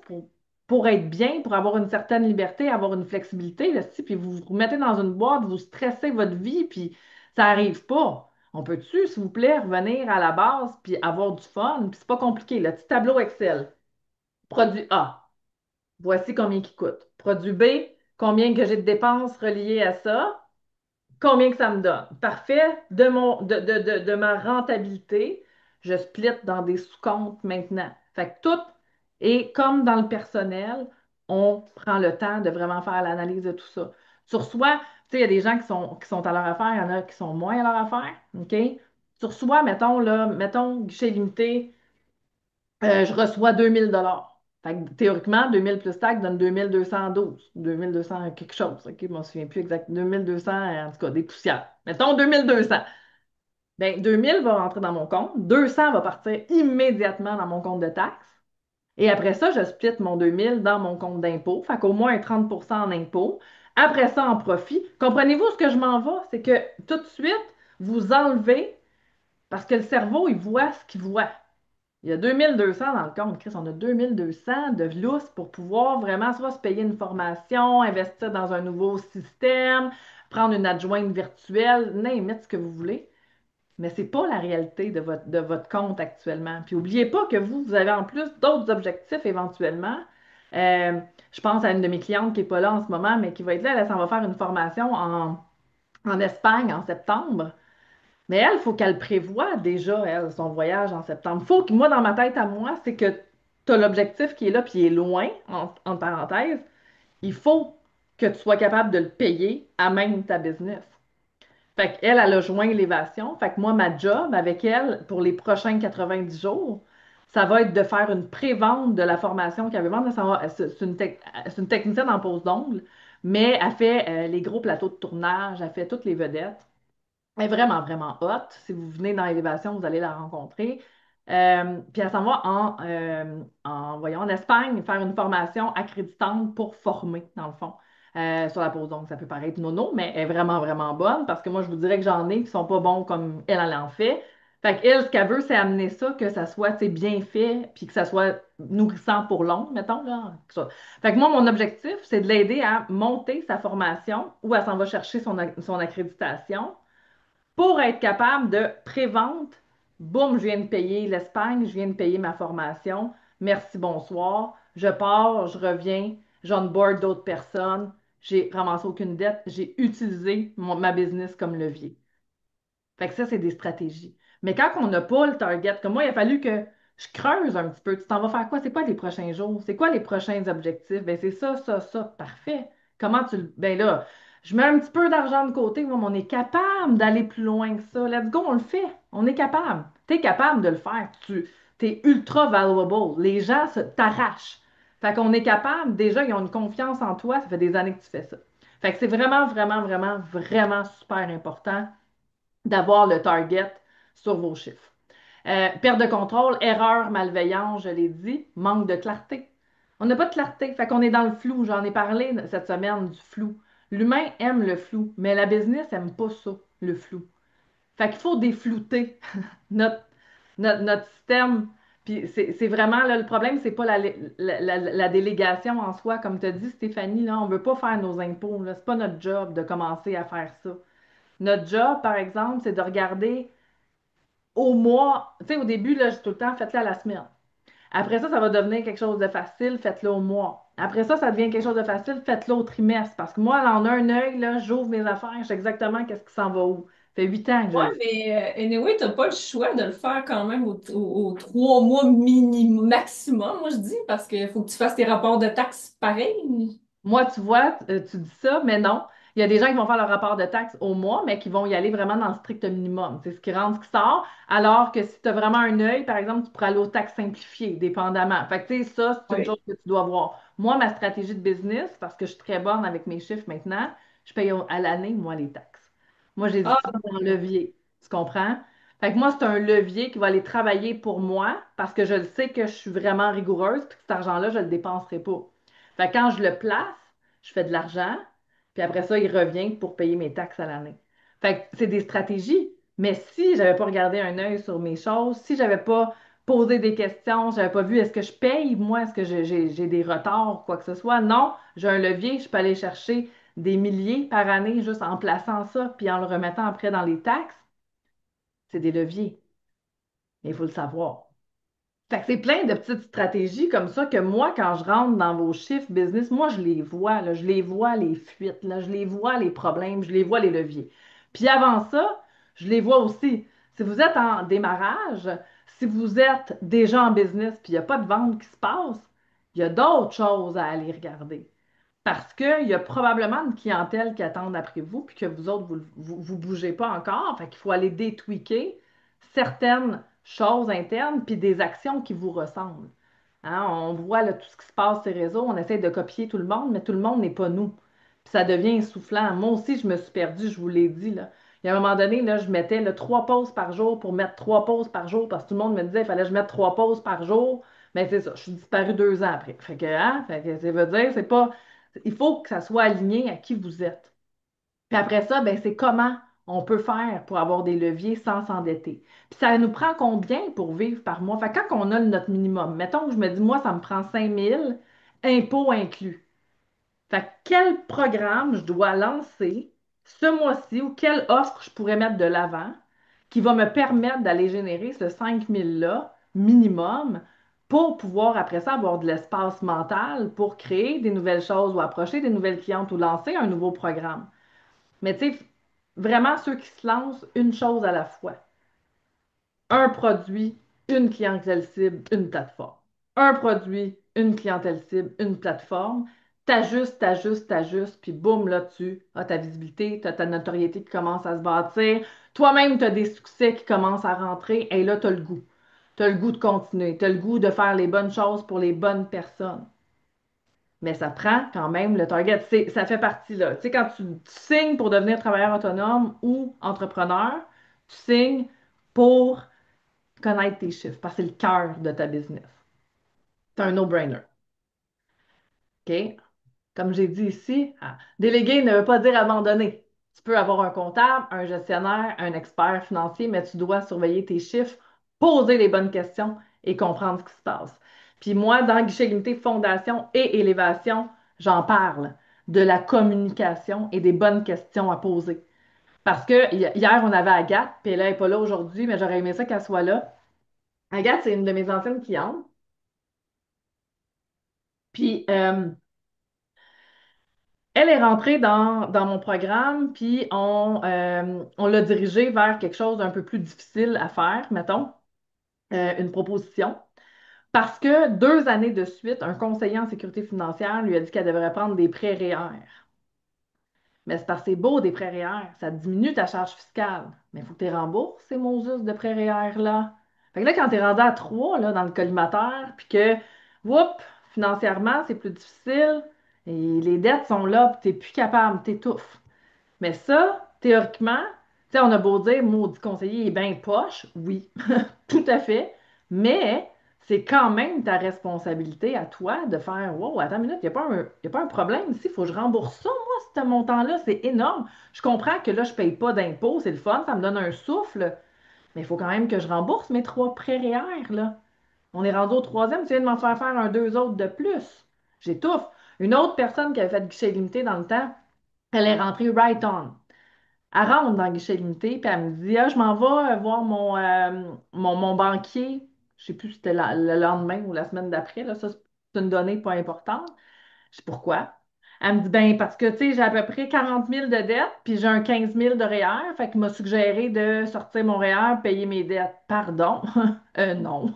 pour être bien, pour avoir une certaine liberté, avoir une flexibilité, là, si, puis vous vous mettez dans une boîte, vous stressez votre vie, puis ça n'arrive pas. On peut-tu, s'il vous plaît, revenir à la base, puis avoir du fun? Puis c'est pas compliqué. Le petit tableau Excel. Produit A, voici combien il coûte. Produit B, combien que j'ai de dépenses reliées à ça. Combien que ça me donne? Parfait. De ma rentabilité, je split dans des sous-comptes maintenant. Fait que tout est comme dans le personnel, on prend le temps de vraiment faire l'analyse de tout ça. Sur soi, tu sais, il y a des gens qui sont à leur affaire, il y en a qui sont moins à leur affaire. OK? Sur soi, mettons, là, mettons, guichet limité, je reçois 2000 dollars. Fait que, théoriquement, 2000 plus taxes donne 2212. 2200 quelque chose. OK, je ne me souviens plus exact. 2200, en tout cas, des poussières. Mettons 2200. Bien, 2000 va rentrer dans mon compte. 200 va partir immédiatement dans mon compte de taxes. Et après ça, je split mon 2000 dans mon compte d'impôt. Fait qu'au moins 30 en impôt. Après ça, en profit. Comprenez-vous ce que je m'en vais? C'est que tout de suite, vous enlevez, parce que le cerveau, il voit ce qu'il voit. Il y a 2200 dans le compte, Chris. On a 2200 de lousse pour pouvoir vraiment soit se payer une formation, investir dans un nouveau système, prendre une adjointe virtuelle, n'importe ce que vous voulez. Mais ce n'est pas la réalité de votre compte actuellement. Puis n'oubliez pas que vous avez en plus d'autres objectifs éventuellement. Euh, je pense à une de mes clientes qui n'est pas là en ce moment, mais qui va être là. Elle s'en va faire une formation en Espagne en septembre. Mais elle, il faut qu'elle prévoie déjà, elle, son voyage en septembre. Faut que, moi, dans ma tête à moi, c'est que tu as l'objectif qui est là, puis il est loin, en parenthèse. Il faut que tu sois capable de le payer à même ta business. Fait qu'elle, elle a joint l'élévation. Fait que moi, ma job avec elle, pour les prochains 90 jours, ça va être de faire une pré-vente de la formation qu'elle veut vendre. C'est une technicienne en pose d'ongles, mais elle fait les gros plateaux de tournage, elle fait toutes les vedettes. Elle est vraiment, vraiment hot. Si vous venez dans l'élévation, vous allez la rencontrer. Puis elle s'en va voyons, en Espagne faire une formation accréditante pour former, dans le fond, sur la pose. Donc, ça peut paraître nono, mais elle est vraiment, vraiment bonne parce que moi, je vous dirais que j'en ai qui sont pas bons comme elle en fait. Fait qu'elle, ce qu'elle veut, c'est amener ça, que ça soit, tu sais, bien fait, puis que ça soit nourrissant pour l'ongle, mettons, là. Fait que moi, mon objectif, c'est de l'aider à monter sa formation où elle s'en va chercher son accréditation pour être capable de prévente. Boum, je viens de payer l'Espagne, je viens de payer ma formation. Merci, bonsoir. Je pars, je reviens, j'onboard d'autres personnes. J'ai ramassé aucune dette. J'ai utilisé ma business comme levier. Fait que ça, c'est des stratégies. Mais quand on n'a pas le target, comme moi, il a fallu que je creuse un petit peu. Tu t'en vas faire quoi? C'est quoi les prochains jours? C'est quoi les prochains objectifs? Ben, c'est ça, ça, ça. Parfait. Comment tu le. Ben là, Je mets un petit peu d'argent de côté, mais on est capable d'aller plus loin que ça. Let's go, on le fait. On est capable. Tu es capable de le faire. Tu es ultra valuable. Les gens t'arrachent. Fait qu'on est capable. Déjà, ils ont une confiance en toi. Ça fait des années que tu fais ça. Fait que c'est vraiment, vraiment, vraiment, vraiment super important d'avoir le target sur vos chiffres. Perte de contrôle, erreur, malveillance, je l'ai dit, manque de clarté. On n'a pas de clarté, fait qu'on est dans le flou. J'en ai parlé cette semaine du flou. L'humain aime le flou, mais la business aime pas ça, le flou. Fait qu'il faut déflouter notre, notre système. Puis c'est vraiment, là, le problème, c'est pas la délégation en soi. Comme tu as dit, Stéphanie, là, on veut pas faire nos impôts. Là. C'est pas notre job de commencer à faire ça. Notre job, par exemple, c'est de regarder au mois. Tu sais, au début, là, j'ai tout le temps, faites-le à la semaine. Après ça va devenir quelque chose de facile, faites-le au mois. Après ça, ça devient quelque chose de facile, faites-le au trimestre. Parce que moi, en un œil, là, j'ouvre mes affaires, je sais exactement qu'est-ce qui s'en va où. Ça fait 8 ans que je Ouais, le fais. mais anyway, t'as pas le choix de le faire quand même aux 3 mois minimum, maximum, moi je dis, parce qu'il faut que tu fasses tes rapports de taxes pareil. Moi, tu vois, tu dis ça, mais non. Il y a des gens qui vont faire leur rapport de taxes au mois, mais qui vont y aller vraiment dans le strict minimum. C'est ce qui rentre, ce qui sort. Alors que si tu as vraiment un œil, par exemple, tu pourrais aller aux taxes simplifiées, dépendamment. Fait que, tu sais, ça, c'est une chose Oui. que tu dois voir. Moi, ma stratégie de business, parce que je suis très bonne avec mes chiffres maintenant, je paye à l'année, moi, les taxes. Moi, je les Ah, utilise en levier. Tu comprends? Fait que moi, c'est un levier qui va aller travailler pour moi parce que je le sais que je suis vraiment rigoureuse, puis que cet argent-là, je ne le dépenserai pas. Fait que quand je le place, je fais de l'argent, puis après ça, il revient pour payer mes taxes à l'année. Fait que c'est des stratégies. Mais si j'avais pas regardé un œil sur mes choses, si j'avais pas posé des questions, j'avais pas vu est-ce que je paye, moi, est-ce que j'ai des retards, quoi que ce soit, non, j'ai un levier, je peux aller chercher des milliers par année juste en plaçant ça, puis en le remettant après dans les taxes. C'est des leviers. Mais il faut le savoir. Fait que c'est plein de petites stratégies comme ça que moi, quand je rentre dans vos chiffres business, moi, je les vois, là, je les vois les fuites, là, je les vois les problèmes, je les vois les leviers. Puis avant ça, je les vois aussi. Si vous êtes en démarrage, si vous êtes déjà en business, puis il n'y a pas de vente qui se passe, il y a d'autres choses à aller regarder. Parce qu'il y a probablement une clientèle qui attend après vous, puis que vous autres, vous bougez pas encore. Fait qu'il faut aller détweaker certaines choses internes, puis des actions qui vous ressemblent. Hein, on voit là, tout ce qui se passe sur les réseaux, on essaie de copier tout le monde, mais tout le monde n'est pas nous. Puis ça devient essoufflant. Moi aussi, je me suis perdue, je vous l'ai dit, là. Il y a un moment donné, là, je mettais là, 3 pauses par jour pour mettre 3 pauses par jour, parce que tout le monde me disait qu'il fallait que je mette 3 pauses par jour. Mais c'est ça, je suis disparue 2 ans après. Fait que ça veut dire, c'est pas. Il faut que ça soit aligné à qui vous êtes. Puis après ça, ben, c'est comment on peut faire pour avoir des leviers sans s'endetter. Puis ça nous prend combien pour vivre par mois? Fait que quand on a notre minimum, mettons que je me dis, moi, ça me prend 5 000, impôts inclus. Fait que quel programme je dois lancer ce mois-ci ou quelle offre je pourrais mettre de l'avant qui va me permettre d'aller générer ce 5 000-là minimum pour pouvoir après ça avoir de l'espace mental pour créer des nouvelles choses ou approcher des nouvelles clientes ou lancer un nouveau programme. Mais tu sais, vraiment ceux qui se lancent une chose à la fois. Un produit, une clientèle cible, une plateforme. Un produit, une clientèle cible, une plateforme. T'ajustes, t'ajustes, t'ajustes, puis boum, là, tu as ta visibilité, tu as ta notoriété qui commence à se bâtir. Toi-même, tu as des succès qui commencent à rentrer, et là, tu as le goût. Tu as le goût de continuer, tu as le goût de faire les bonnes choses pour les bonnes personnes. Mais ça prend quand même le target. Ça fait partie là. Tu sais, quand tu signes pour devenir travailleur autonome ou entrepreneur, tu signes pour connaître tes chiffres parce que c'est le cœur de ta business. C'est un no-brainer. OK? Comme j'ai dit ici, déléguer ne veut pas dire abandonner. Tu peux avoir un comptable, un gestionnaire, un expert financier, mais tu dois surveiller tes chiffres, poser les bonnes questions et comprendre ce qui se passe. Puis moi, dans Guichet Limité Fondation et Élévation, j'en parle de la communication et des bonnes questions à poser. Parce que hier, on avait Agathe, puis elle n'est pas là aujourd'hui, mais j'aurais aimé ça qu'elle soit là. Agathe, c'est une de mes anciennes clientes. Puis elle est rentrée dans mon programme, puis on l'a dirigée vers quelque chose d'un peu plus difficile à faire, mettons, une proposition. Parce que 2 années de suite, un conseiller en sécurité financière lui a dit qu'elle devrait prendre des prêts REER. Mais c'est parce que c'est beau des prêts REER. Ça diminue ta charge fiscale. Mais il faut que tu les rembourses, ces Moses de prêts REER-là. Fait que là, quand tu es rendu à 3 là, dans le collimateur, puis que, whoop, financièrement, c'est plus difficile, et les dettes sont là, puis tu n'es plus capable, t'étouffes. Mais ça, théoriquement, tu sais, on a beau dire, maudit conseiller est bien poche, oui, tout à fait, mais c'est quand même ta responsabilité à toi de faire, wow, attends une minute, y a pas un problème ici, il faut que je rembourse ça, moi, ce montant-là, c'est énorme. Je comprends que là, je paye pas d'impôts, c'est le fun, ça me donne un souffle, mais il faut quand même que je rembourse mes 3 prêts REER, là. On est rendu au troisième, tu viens de m'en faire un deux autres de plus. J'étouffe. Une autre personne qui avait fait guichet limité dans le temps, elle est rentrée right on. Elle rentre dans le guichet limité, puis elle me dit, ah, je m'en vais voir mon banquier. Je sais plus si c'était le lendemain ou la semaine d'après, là, ça, c'est une donnée pas importante. Je dis, pourquoi? Elle me dit, ben, parce que, tu sais, j'ai à peu près 40 000 de dettes, puis j'ai un 15 000 de REER, fait qu'il m'a suggéré de sortir mon REER, payer mes dettes. Pardon? Non.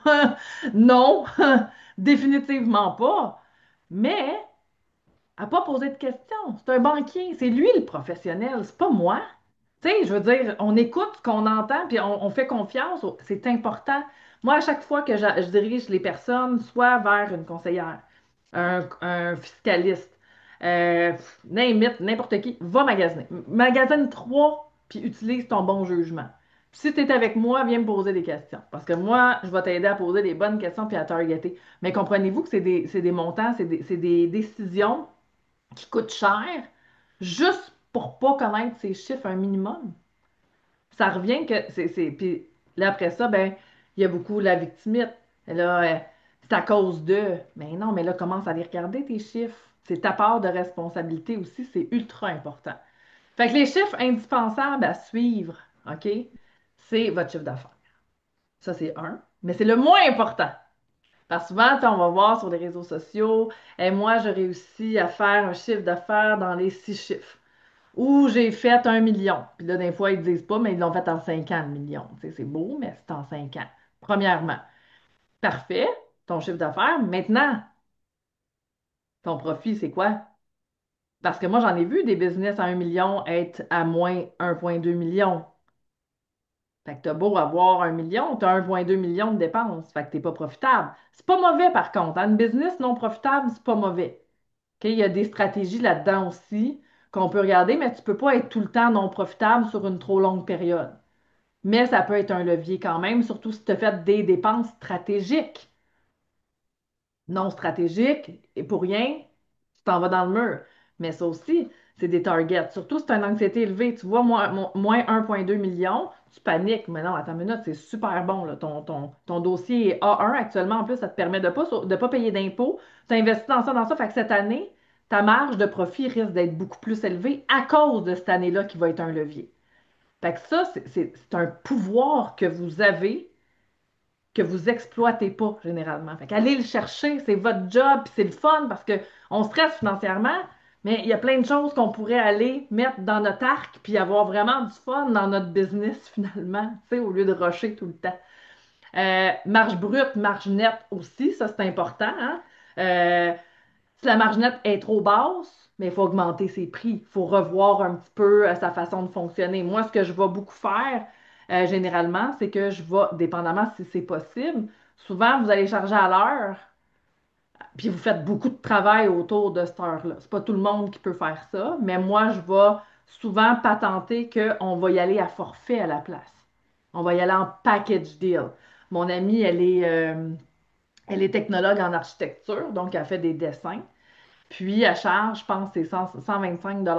Non, définitivement pas. Mais elle n'a pas posé de questions. C'est un banquier. C'est lui le professionnel. C'est pas moi. Tu sais, je veux dire, on écoute ce qu'on entend, puis on fait confiance. C'est important. Moi, à chaque fois que je dirige les personnes, soit vers une conseillère, un fiscaliste, name it, n'importe qui, va magasiner. Magasine trois, puis utilise ton bon jugement. Puis si tu es avec moi, viens me poser des questions. Parce que moi, je vais t'aider à poser des bonnes questions puis à targeter. Mais comprenez-vous que c'est des montants, c'est des décisions qui coûtent cher juste pour pas connaître ces chiffres un minimum. Ça revient que puis là, après ça, ben, il y a beaucoup la victimite. Et là, c'est à cause de. Mais non, mais là, commence à les regarder, tes chiffres. C'est ta part de responsabilité aussi, c'est ultra important. Fait que les chiffres indispensables à suivre, OK, c'est votre chiffre d'affaires. Ça, c'est un. Mais c'est le moins important. Parce que souvent, tu sais, on va voir sur les réseaux sociaux, et moi, j'ai réussi à faire un chiffre d'affaires dans les 6 chiffres. Ou j'ai fait 1 million. Puis là, des fois, ils ne disent pas, mais ils l'ont fait en 5 ans, le million. Tu sais, c'est beau, mais c'est en 5 ans. Premièrement, parfait, ton chiffre d'affaires. Maintenant, ton profit, c'est quoi? Parce que moi, j'en ai vu des business à 1 million être à moins 1,2 million. Fait que t'as beau avoir 1 million, t'as 1,2 million de dépenses. Fait que t'es pas profitable. C'est pas mauvais, par contre, hein. Une business non profitable, c'est pas mauvais. OK? Il y a des stratégies là-dedans aussi qu'on peut regarder, mais tu peux pas être tout le temps non profitable sur une trop longue période. Mais ça peut être un levier quand même, surtout si tu as fait des dépenses stratégiques. Non stratégiques, et pour rien, tu t'en vas dans le mur. Mais ça aussi, c'est des targets. Surtout si tu as une anxiété élevée, tu vois, moins 1,2 million, tu paniques. Mais non, attends une minute, c'est super bon, là. Ton dossier est A1 actuellement. En plus, ça te permet de pas payer d'impôts. Tu as investi dans ça. Fait que cette année, ta marge de profit risque d'être beaucoup plus élevée à cause de cette année-là qui va être un levier. Fait que ça, c'est un pouvoir que vous avez que vous exploitez pas généralement. Fait qu'allez le chercher, c'est votre job, puis c'est le fun parce que on stresse financièrement, mais il y a plein de choses qu'on pourrait aller mettre dans notre arc puis avoir vraiment du fun dans notre business finalement, tu sais, au lieu de rusher tout le temps. Marge brute, marge nette aussi, ça c'est important, hein? Si la marge nette est trop basse, mais il faut augmenter ses prix. Il faut revoir un petit peu sa façon de fonctionner. Moi, ce que je vais beaucoup faire, généralement, c'est que je vais, dépendamment si c'est possible, souvent, vous allez charger à l'heure, puis vous faites beaucoup de travail autour de cette heure-là. C'est pas tout le monde qui peut faire ça, mais moi, je vais souvent patenter qu'on va y aller à forfait à la place. On va y aller en package deal. Mon amie, elle est technologue en architecture, donc elle fait des dessins. Puis, elle charge, je pense, c'est 125 de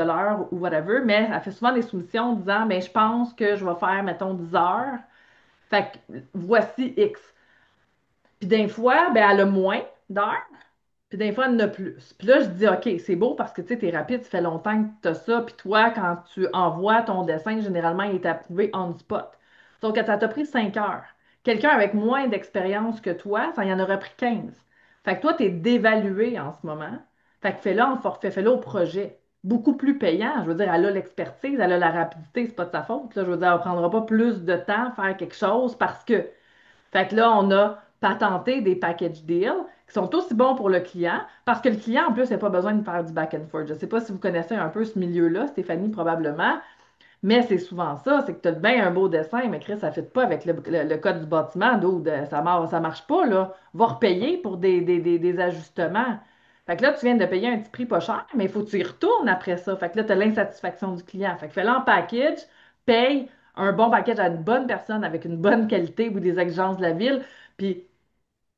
l'heure ou whatever, mais elle fait souvent des soumissions en disant, mais je pense que je vais faire, mettons, 10 heures. Fait que voici X. Puis, des fois, ben, elle a moins d'heures, puis des fois, elle en a plus. Puis là, je dis, OK, c'est beau parce que tu sais, t'es rapide, ça fait longtemps que tu as ça. Puis toi, quand tu envoies ton dessin, généralement, il est approuvé on spot. Donc, ça t'a pris 5 heures. Quelqu'un avec moins d'expérience que toi, ça y en aurait pris 15. Fait que toi, tu es dévalué en ce moment. Fait que fais-le en forfait, fais-le au projet. Beaucoup plus payant. Je veux dire, elle a l'expertise, elle a la rapidité, c'est pas de sa faute. Là. Je veux dire, elle ne prendra pas plus de temps à faire quelque chose parce que. Fait que là, on a patenté des package deals qui sont aussi bons pour le client, parce que le client, en plus, n'a pas besoin de faire du back and forth. Je ne sais pas si vous connaissez un peu ce milieu-là, Stéphanie, probablement. Mais c'est souvent ça, c'est que tu as bien un beau dessin, mais Chris, ça ne fit pas avec le code du bâtiment, dude. Ça marche pas, là. Va repayer pour des ajustements. Fait que là, tu viens de payer un petit prix pas cher, mais il faut que tu y retournes après ça. Fait que là, tu as l'insatisfaction du client. Fait que fais-le en package, paye un bon package à une bonne personne avec une bonne qualité ou des exigences de la ville. Puis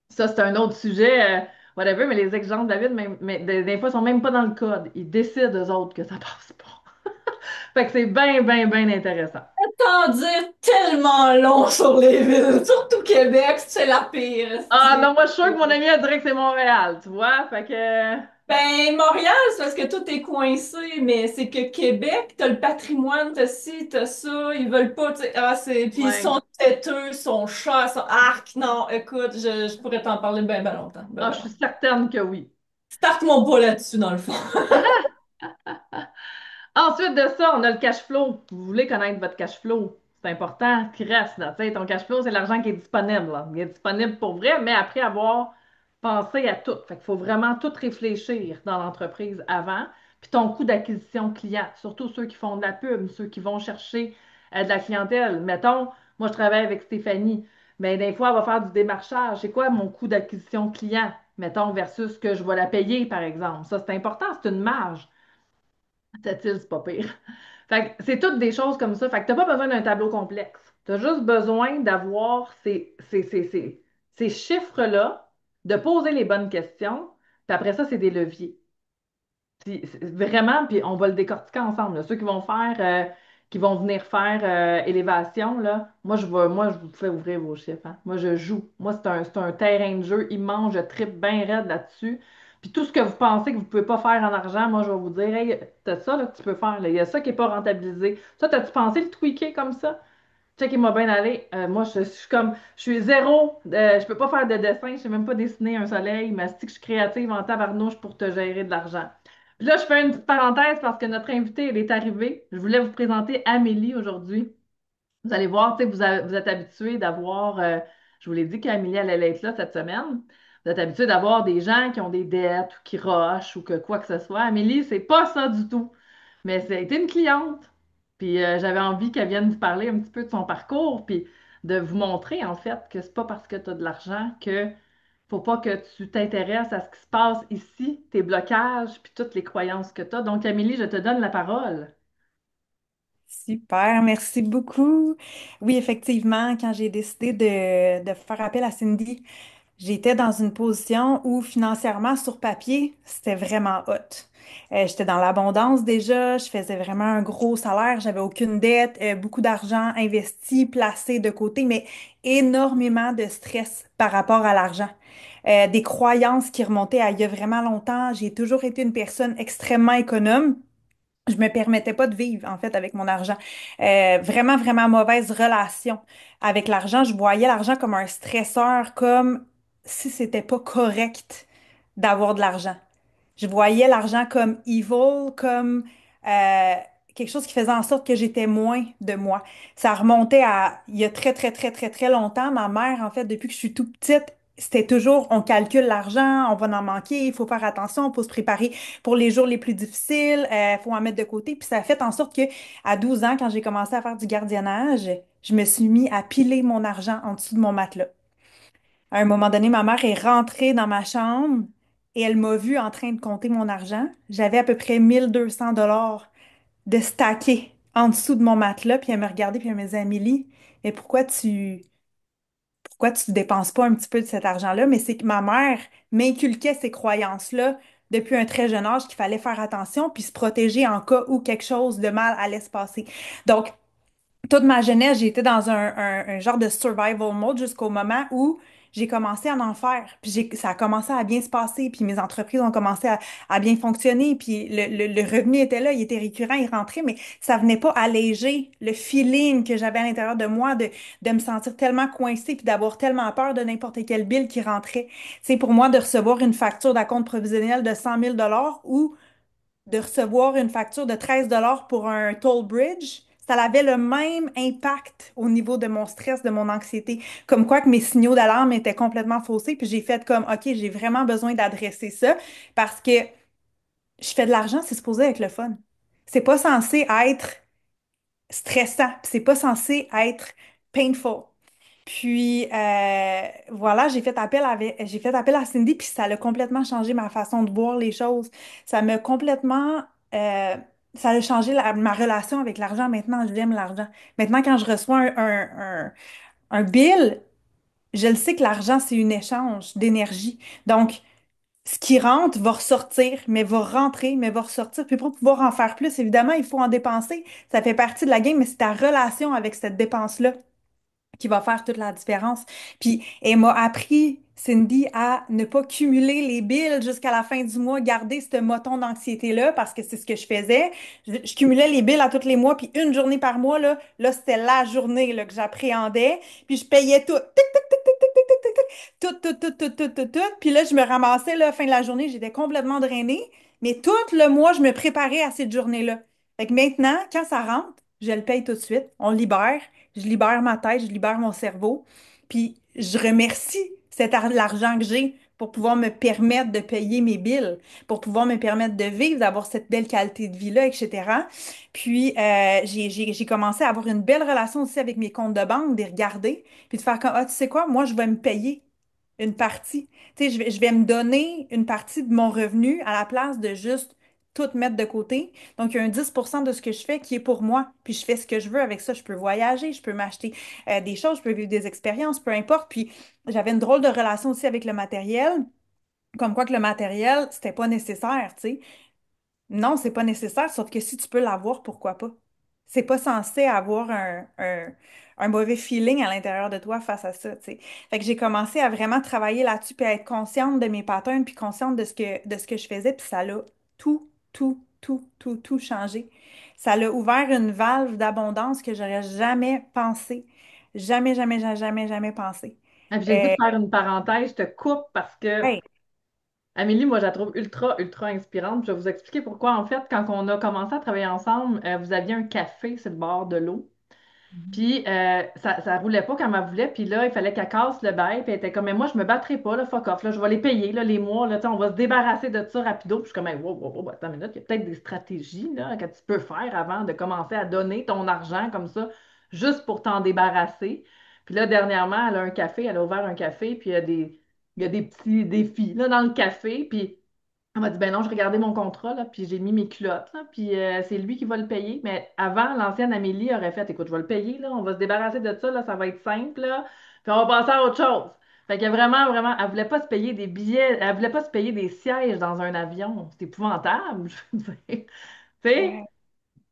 ça, c'est un autre sujet, whatever, mais les exigences de la ville, mais des fois, sont même pas dans le code. Ils décident, eux autres, que ça passe pas. Fait que c'est bien, bien, bien intéressant. T'en dire tellement long sur les villes, surtout Québec, c'est la pire. Ah Esti. non, moi je suis sûre que mon ami elle dirait que c'est Montréal, tu vois? Fait que. Ben, Montréal, c'est parce que tout est coincé, mais c'est que Québec, t'as le patrimoine, t'as ci, t'as ça, ils veulent pas, tu sais, puis ils Ouais. sont têteux, ils sont chats, ils sont arc, non, écoute, je pourrais t'en parler ben, ben longtemps, ben, Ah, ben je suis longtemps. certaine que oui. Starte-moi pas là-dessus, dans le fond. Ensuite de ça, on a le cash flow. Vous voulez connaître votre cash flow. C'est important qu'il reste, là. Tu sais, ton cash flow, c'est l'argent qui est disponible, là. Il est disponible pour vrai, mais après avoir pensé à tout. Fait qu'il faut vraiment tout réfléchir dans l'entreprise avant. Puis ton coût d'acquisition client, surtout ceux qui font de la pub, ceux qui vont chercher de la clientèle. Mettons, moi, je travaille avec Stéphanie, mais des fois, elle va faire du démarchage. C'est quoi mon coût d'acquisition client? Mettons, versus ce que je vais la payer, par exemple. Ça, c'est important, c'est une marge. Cette île, c'est pas pire. Fait que c'est toutes des choses comme ça. Fait que t'as pas besoin d'un tableau complexe. Tu as juste besoin d'avoir ces chiffres-là, de poser les bonnes questions, puis après ça, c'est des leviers. Vraiment, puis on va le décortiquer ensemble, là. Ceux qui vont venir faire élévation, là, moi, je vous fais ouvrir vos chiffres, hein. Moi, je joue. Moi, c'est un terrain de jeu immense. Je tripe bien raide là-dessus. Puis tout ce que vous pensez que vous ne pouvez pas faire en argent, moi, je vais vous dire, hey, t'as ça là, que tu peux faire, là. Il y a ça qui n'est pas rentabilisé. Ça, t'as-tu pensé le tweaker comme ça? Check, il m'a bien allé. Moi, je suis comme, je suis zéro. Je peux pas faire de dessin. Je sais même pas dessiner un soleil. Mais c'est que je suis créative en tabarnouche pour te gérer de l'argent. Puis là, je fais une petite parenthèse parce que notre invitée, elle est arrivée. Je voulais vous présenter Amélie aujourd'hui. Vous allez voir, tu sais, vous êtes habitués d'avoir, je vous l'ai dit qu'Amélie allait être là cette semaine. Vous êtes habitués d'avoir des gens qui ont des dettes ou qui rushent ou que quoi que ce soit. Amélie, c'est pas ça du tout. Mais ça a été une cliente. Puis j'avais envie qu'elle vienne vous parler un petit peu de son parcours, puis de vous montrer en fait que c'est pas parce que tu as de l'argent que faut pas que tu t'intéresses à ce qui se passe ici, tes blocages, puis toutes les croyances que tu as. Donc, Amélie, je te donne la parole. Super, merci beaucoup. Oui, effectivement, quand j'ai décidé de faire appel à Cindy, j'étais dans une position où financièrement, sur papier, c'était vraiment hot. J'étais dans l'abondance déjà, je faisais vraiment un gros salaire, j'avais aucune dette, beaucoup d'argent investi, placé de côté, mais énormément de stress par rapport à l'argent. Des croyances qui remontaient à il y a vraiment longtemps. J'ai toujours été une personne extrêmement économe. Je me permettais pas de vivre, en fait, avec mon argent. Vraiment, vraiment mauvaise relation avec l'argent. Je voyais l'argent comme un stresseur, comme si c'était pas correct d'avoir de l'argent. Je voyais l'argent comme evil, comme euh, quelque chose qui faisait en sorte que j'étais moins de moi. Ça remontait à il y a très, très, très, très, très longtemps. Ma mère, en fait, depuis que je suis toute petite, c'était toujours on calcule l'argent, on va en manquer, il faut faire attention, il faut se préparer pour les jours les plus difficiles, il faut en mettre de côté. Puis ça a fait en sorte que à 12 ans, quand j'ai commencé à faire du gardiennage, je me suis mis à piler mon argent en dessous de mon matelas. À un moment donné, ma mère est rentrée dans ma chambre et elle m'a vue en train de compter mon argent. J'avais à peu près 1 200 $ de stacké en dessous de mon matelas. Puis elle me regardait puis elle me disait, Amélie, mais pourquoi tu dépenses pas un petit peu de cet argent-là? Mais c'est que ma mère m'inculquait ces croyances-là depuis un très jeune âge qu'il fallait faire attention puis se protéger en cas où quelque chose de mal allait se passer. Donc, toute ma jeunesse, j'ai été dans un genre de survival mode jusqu'au moment où j'ai commencé à en faire. Puis ça a commencé à bien se passer, puis mes entreprises ont commencé à bien fonctionner, puis le revenu était là, il était récurrent, il rentrait, mais ça venait pas alléger le feeling que j'avais à l'intérieur de moi de me sentir tellement coincée, puis d'avoir tellement peur de n'importe quel bill qui rentrait. C'est pour moi de recevoir une facture d'acompte provisionnel de 100 000 $ ou de recevoir une facture de 13 $ pour un toll bridge, ça avait le même impact au niveau de mon stress, de mon anxiété. Comme quoi que mes signaux d'alarme étaient complètement faussés, puis j'ai fait comme, OK, j'ai vraiment besoin d'adresser ça parce que je fais de l'argent, c'est supposé être le fun. C'est pas censé être stressant, puis c'est pas censé être painful. Puis voilà, j'ai fait appel à Cindy, puis ça a complètement changé ma façon de voir les choses. Ça m'a complètement, euh, ça a changé ma relation avec l'argent. Maintenant, j'aime l'argent. Maintenant, quand je reçois un bill, je le sais que l'argent, c'est un échange d'énergie. Donc, ce qui rentre va ressortir, mais va rentrer, mais va ressortir. Puis pour pouvoir en faire plus, évidemment, il faut en dépenser. Ça fait partie de la game, mais c'est ta relation avec cette dépense-là qui va faire toute la différence. Puis elle m'a appris, Cindy, à ne pas cumuler les billes jusqu'à la fin du mois, garder ce moton d'anxiété-là, parce que c'est ce que je faisais. Je cumulais les billes à tous les mois, puis une journée par mois, là c'était la journée là, que j'appréhendais, puis je payais tout. Tic, tic, tic, tic, tic, tic, tic, tic, tic. Tout, tout, tout, tout, tout, tout, tout. Puis là, je me ramassais, là, à la fin de la journée, j'étais complètement drainée, mais tout le mois, je me préparais à cette journée-là. Fait que maintenant, quand ça rentre, je le paye tout de suite, on libère. Je libère ma tête, je libère mon cerveau, puis je remercie l'argent que j'ai pour pouvoir me permettre de payer mes billes, pour pouvoir me permettre de vivre, d'avoir cette belle qualité de vie-là, etc. Puis j'ai commencé à avoir une belle relation aussi avec mes comptes de banque, de les regarder, puis de faire comme, ah, tu sais quoi, moi, je vais me payer une partie. Tu sais, je vais me donner une partie de mon revenu à la place de juste tout mettre de côté. Donc, il y a un 10% de ce que je fais qui est pour moi. Puis, je fais ce que je veux avec ça. Je peux voyager, je peux m'acheter des choses, je peux vivre des expériences, peu importe. Puis, j'avais une drôle de relation aussi avec le matériel. Comme quoi que le matériel, c'était pas nécessaire, tu sais. Non, c'est pas nécessaire, sauf que si tu peux l'avoir, pourquoi pas? C'est pas censé avoir un mauvais feeling à l'intérieur de toi face à ça, tu sais. Fait que j'ai commencé à vraiment travailler là-dessus, puis à être consciente de mes patterns, puis consciente de ce que je faisais, puis ça l'a tout changé. Ça l'a ouvert une valve d'abondance que j'aurais jamais pensé. Jamais, jamais, jamais, jamais, jamais pensé. Ah, puis j'ai le goût de Euh, faire une parenthèse, je te coupe parce que ouais. Amélie, moi, je la trouve ultra, ultra inspirante. Je vais vous expliquer pourquoi. En fait, quand on a commencé à travailler ensemble, vous aviez un café sur le bord de l'eau. Puis ça roulait pas comme elle voulait. Puis là, il fallait qu'elle casse le bail. Puis elle était comme, mais moi, je me battrai pas, là, fuck off. Là, je vais les payer, là, les mois. Là, tu sais, on va se débarrasser de ça rapido. Puis je suis comme, hey, wow, wow, wow, attends une minute. Il y a peut-être des stratégies là, que tu peux faire avant de commencer à donner ton argent comme ça, juste pour t'en débarrasser. Puis là, dernièrement, elle a un café. Elle a ouvert un café. Puis il y a des petits défis là, dans le café. Puis elle m'a dit, ben non, je regardais mon contrat, là, puis j'ai mis mes culottes, là, puis c'est lui qui va le payer. Mais avant, l'ancienne Amélie aurait fait, écoute, je vais le payer, là, on va se débarrasser de ça, là, ça va être simple, là, puis on va passer à autre chose. Fait que vraiment, vraiment, elle voulait pas se payer des billets, elle voulait pas se payer des sièges dans un avion. C'est épouvantable, je veux dire. Tu sais? Ouais.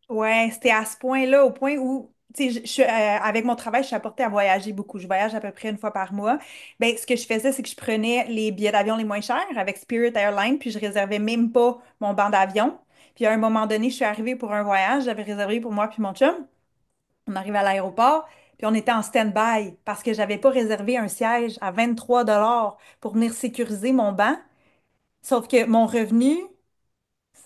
Ouais, c'était à ce point-là, au point où, tu sais, avec mon travail, je suis apportée à voyager beaucoup. Je voyage à peu près une fois par mois. Ben, ce que je faisais, c'est que je prenais les billets d'avion les moins chers avec Spirit Airlines, puis je réservais même pas mon banc d'avion. Puis à un moment donné, je suis arrivée pour un voyage, j'avais réservé pour moi puis mon chum. On arrive à l'aéroport, puis on était en stand-by parce que j'avais pas réservé un siège à 23 $ pour venir sécuriser mon banc. Sauf que mon revenu,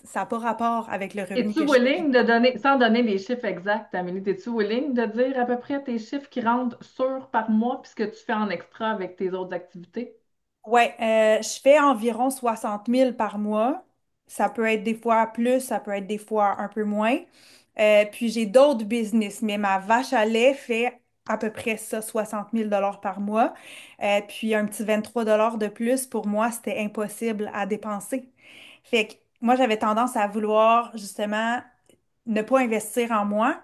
ça n'a pas rapport avec le revenu Es-tu que je fais. willing de donner, sans donner les chiffres exacts, Amélie, es-tu willing de dire à peu près tes chiffres qui rentrent sûrs par mois, puis ce que tu fais en extra avec tes autres activités? Ouais, je fais environ 60 000 par mois. Ça peut être des fois plus, ça peut être des fois un peu moins. Puis j'ai d'autres business, mais ma vache à lait fait à peu près ça, 60 000 $ par mois. Puis un petit 23 $ de plus, pour moi, c'était impossible à dépenser. Fait que moi, j'avais tendance à vouloir justement ne pas investir en moi.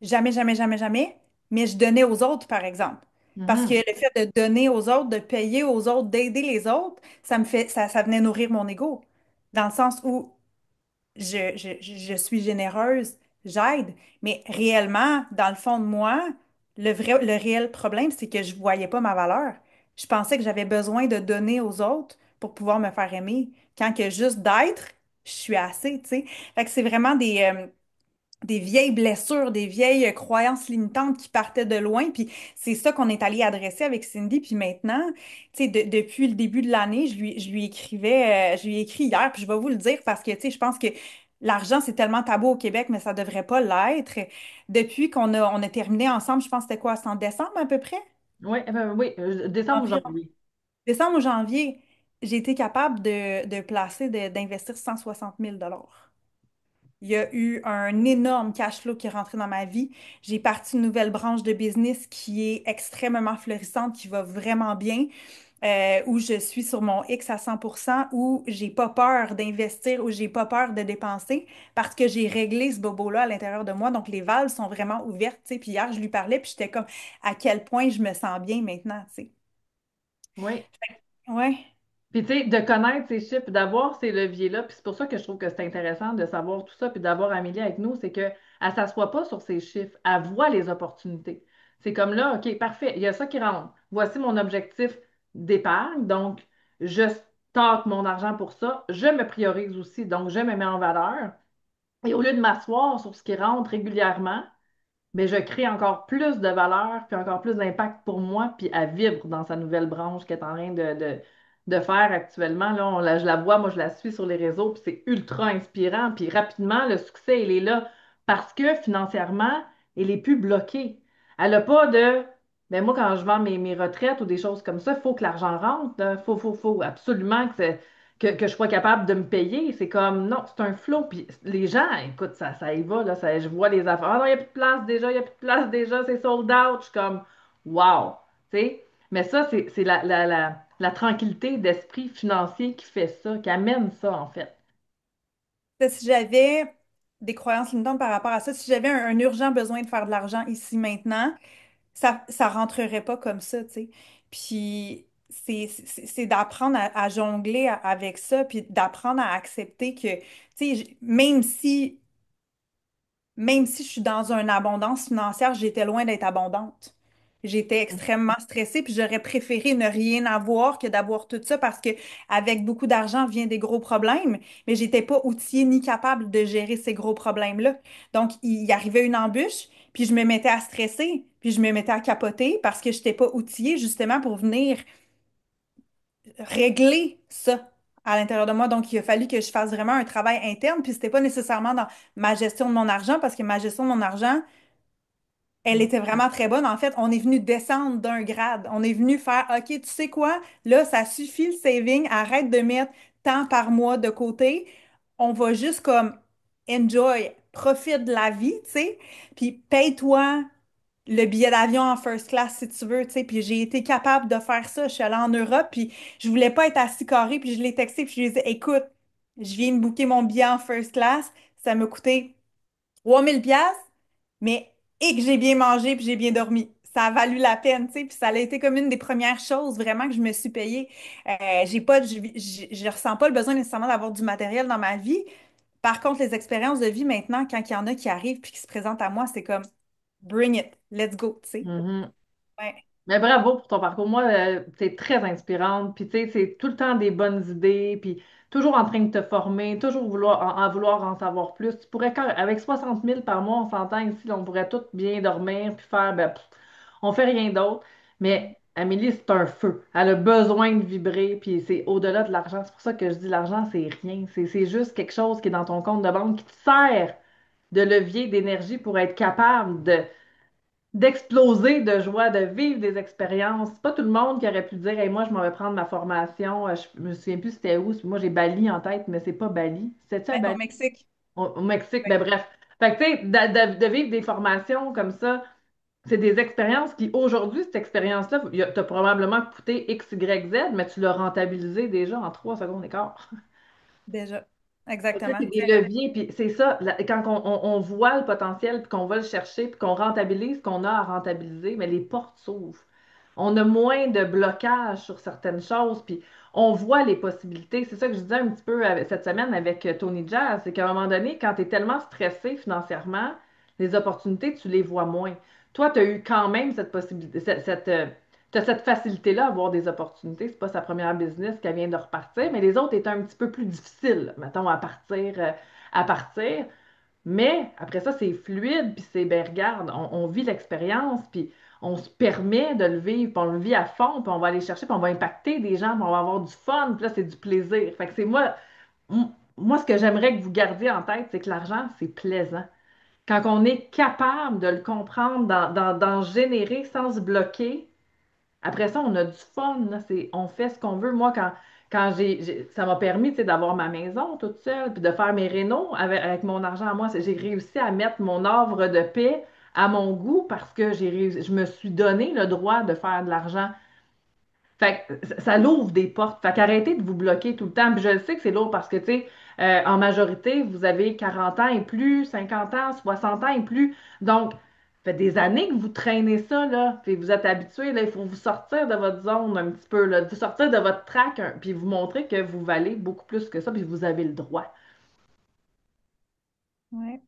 Jamais, jamais, jamais, jamais. Mais je donnais aux autres, par exemple. Parce que Mhm. le fait de donner aux autres, de payer aux autres, d'aider les autres, ça venait nourrir mon ego. Dans le sens où je suis généreuse, j'aide, mais réellement, dans le fond de moi, le réel problème, c'est que je voyais pas ma valeur. Je pensais que j'avais besoin de donner aux autres pour pouvoir me faire aimer. Quand que juste d'être, je suis assez, tu sais. Fait que c'est vraiment des vieilles blessures, des vieilles croyances limitantes qui partaient de loin. Puis c'est ça qu'on est allé adresser avec Cindy. Puis maintenant, tu sais, depuis le début de l'année, je lui écrivais, je lui ai écrit hier, puis je vais vous le dire parce que, tu sais, je pense que l'argent, c'est tellement tabou au Québec, mais ça devrait pas l'être. Depuis on a terminé ensemble, je pense que c'était quoi, c'est en décembre à peu près? Oui, oui, décembre ou Environ. janvier. Décembre ou janvier, j'ai été capable d'investir 160 000 dollars. Il y a eu un énorme cash flow qui est rentré dans ma vie. J'ai parti une nouvelle branche de business qui est extrêmement florissante, qui va vraiment bien, où je suis sur mon X à 100%, où j'ai pas peur d'investir, où j'ai pas peur de dépenser, parce que j'ai réglé ce bobo-là à l'intérieur de moi. Donc, les valves sont vraiment ouvertes, tu sais. Puis hier, je lui parlais, puis j'étais comme, à quel point je me sens bien maintenant, tu sais. Oui. Ouais. Puis, tu sais, de connaître ces chiffres, puis d'avoir ces leviers-là, puis c'est pour ça que je trouve que c'est intéressant de savoir tout ça, puis d'avoir Amélie avec nous, c'est qu'elle ne s'assoit pas sur ces chiffres, elle voit les opportunités. C'est comme là, OK, parfait, il y a ça qui rentre. Voici mon objectif d'épargne, donc je stocke mon argent pour ça, je me priorise aussi, donc je me mets en valeur. Et au lieu de m'asseoir sur ce qui rentre régulièrement, mais je crée encore plus de valeur, puis encore plus d'impact pour moi, puis elle vibre dans sa nouvelle branche qu'elle est en train de faire actuellement. Là, je la vois, moi je la suis sur les réseaux, puis c'est ultra inspirant, puis rapidement, le succès, il est là parce que financièrement, elle est plus bloquée. Elle n'a pas de... Ben moi, quand je vends mes retraites ou des choses comme ça, il faut que l'argent rentre. Il faut absolument que je sois capable de me payer. C'est comme, non, c'est un flot. Puis les gens, écoute, ça y va, là, je vois les affaires. Ah non, il n'y a plus de place déjà, il n'y a plus de place déjà, c'est sold out. Je suis comme, wow, tu sais. Mais ça, c'est la tranquillité d'esprit financier qui fait ça, qui amène ça, en fait. Si j'avais des croyances limitantes par rapport à ça, si j'avais un urgent besoin de faire de l'argent ici maintenant, ça rentrerait pas comme ça, tu sais. Puis c'est d'apprendre à jongler avec ça, puis d'apprendre à accepter que, tu sais, même si je suis dans une abondance financière, j'étais loin d'être abondante. J'étais extrêmement stressée, puis j'aurais préféré ne rien avoir que d'avoir tout ça parce que avec beaucoup d'argent vient des gros problèmes, mais j'étais pas outillée ni capable de gérer ces gros problèmes-là. Donc, il arrivait une embûche, puis je me mettais à stresser, puis je me mettais à capoter parce que j'étais pas outillée justement pour venir régler ça à l'intérieur de moi. Donc, il a fallu que je fasse vraiment un travail interne, puis c'était pas nécessairement dans ma gestion de mon argent parce que ma gestion de mon argent, elle était vraiment très bonne. En fait, on est venu descendre d'un grade. On est venu faire, OK, tu sais quoi? Là, ça suffit le saving. Arrête de mettre tant par mois de côté. On va juste comme enjoy, profite de la vie, tu sais. Puis paye-toi le billet d'avion en first class si tu veux, tu sais. Puis j'ai été capable de faire ça. Je suis allée en Europe, puis je voulais pas être assis carré, puis je l'ai texté, puis je lui ai dit, écoute, je viens de booker mon billet en first class. Ça m'a coûté 3 000 piastres, mais et que j'ai bien mangé puis j'ai bien dormi. Ça a valu la peine, tu sais, puis ça a été comme une des premières choses vraiment que je me suis payée. J'ai pas, je ressens pas le besoin nécessairement d'avoir du matériel dans ma vie. Par contre, les expériences de vie maintenant, quand il y en a qui arrivent puis qui se présentent à moi, c'est comme bring it, let's go, tu sais. Mhm. Ouais. Mais bravo pour ton parcours. Moi, t'es très inspirante. Puis, tu sais, c'est tout le temps des bonnes idées. Puis, toujours en train de te former, toujours vouloir en savoir plus. Tu pourrais, avec 60 000 par mois, on s'entend ici, là, on pourrait tous bien dormir puis faire, ben, pff, on fait rien d'autre. Mais Amélie, c'est un feu. Elle a besoin de vibrer. Puis, c'est au-delà de l'argent. C'est pour ça que je dis l'argent, c'est rien. C'est juste quelque chose qui est dans ton compte de banque qui te sert de levier d'énergie pour être capable d'exploser de joie, de vivre des expériences. C'est pas tout le monde qui aurait pu dire, hey, moi, je m'en vais prendre ma formation. Je me souviens plus c'était où. Moi, j'ai Bali en tête, mais c'est pas Bali. C'était à Ouais, au Bali? Mexique. Au Mexique, Ouais. ben bref. Fait que, tu sais, de vivre des formations comme ça, c'est des expériences qui, aujourd'hui, cette expérience-là, t'as probablement coûté X, Y, Z, mais tu l'as rentabilisé déjà en 3 secondes et quart. Déjà. Fait que ça, Exactement. c'est des leviers, puis c'est ça, quand on voit le potentiel, puis qu'on va le chercher, puis qu'on rentabilise ce qu'on a à rentabiliser, mais les portes s'ouvrent. On a moins de blocage sur certaines choses, puis on voit les possibilités. C'est ça que je disais un petit peu cette semaine avec Tony Jazz, c'est qu'à un moment donné, quand tu es tellement stressé financièrement, les opportunités, tu les vois moins. Toi, tu as eu quand même cette possibilité, t'as cette facilité-là à avoir des opportunités. C'est pas sa première business qu'elle vient de repartir, mais les autres étaient un petit peu plus difficiles, mettons, à partir. Mais après ça, c'est fluide, puis c'est, ben regarde, on vit l'expérience, puis on se permet de le vivre, puis on le vit à fond, puis on va aller chercher, puis on va impacter des gens, puis on va avoir du fun, puis là, c'est du plaisir. Fait que c'est moi, moi, ce que j'aimerais que vous gardiez en tête, c'est que l'argent, c'est plaisant. Quand on est capable de le comprendre, d'en générer sans se bloquer, après ça, on a du fun, là. On fait ce qu'on veut. Moi, quand ça m'a permis, tu sais, d'avoir ma maison toute seule, puis de faire mes rénaux avec mon argent à moi. J'ai réussi à mettre mon havre de paix à mon goût parce que je me suis donné le droit de faire de l'argent. Fait que ça l'ouvre des portes. Fait qu'arrêtez de vous bloquer tout le temps. Puis je le sais que c'est lourd parce que, tu sais, en majorité, vous avez 40 ans et plus, 50 ans, 60 ans et plus. Donc, ça fait des années que vous traînez ça, là. Puis vous êtes habitué, là. Il faut vous sortir de votre zone un petit peu, là. Vous sortir de votre track, puis vous montrer que vous valez beaucoup plus que ça, puis vous avez le droit. Ouais.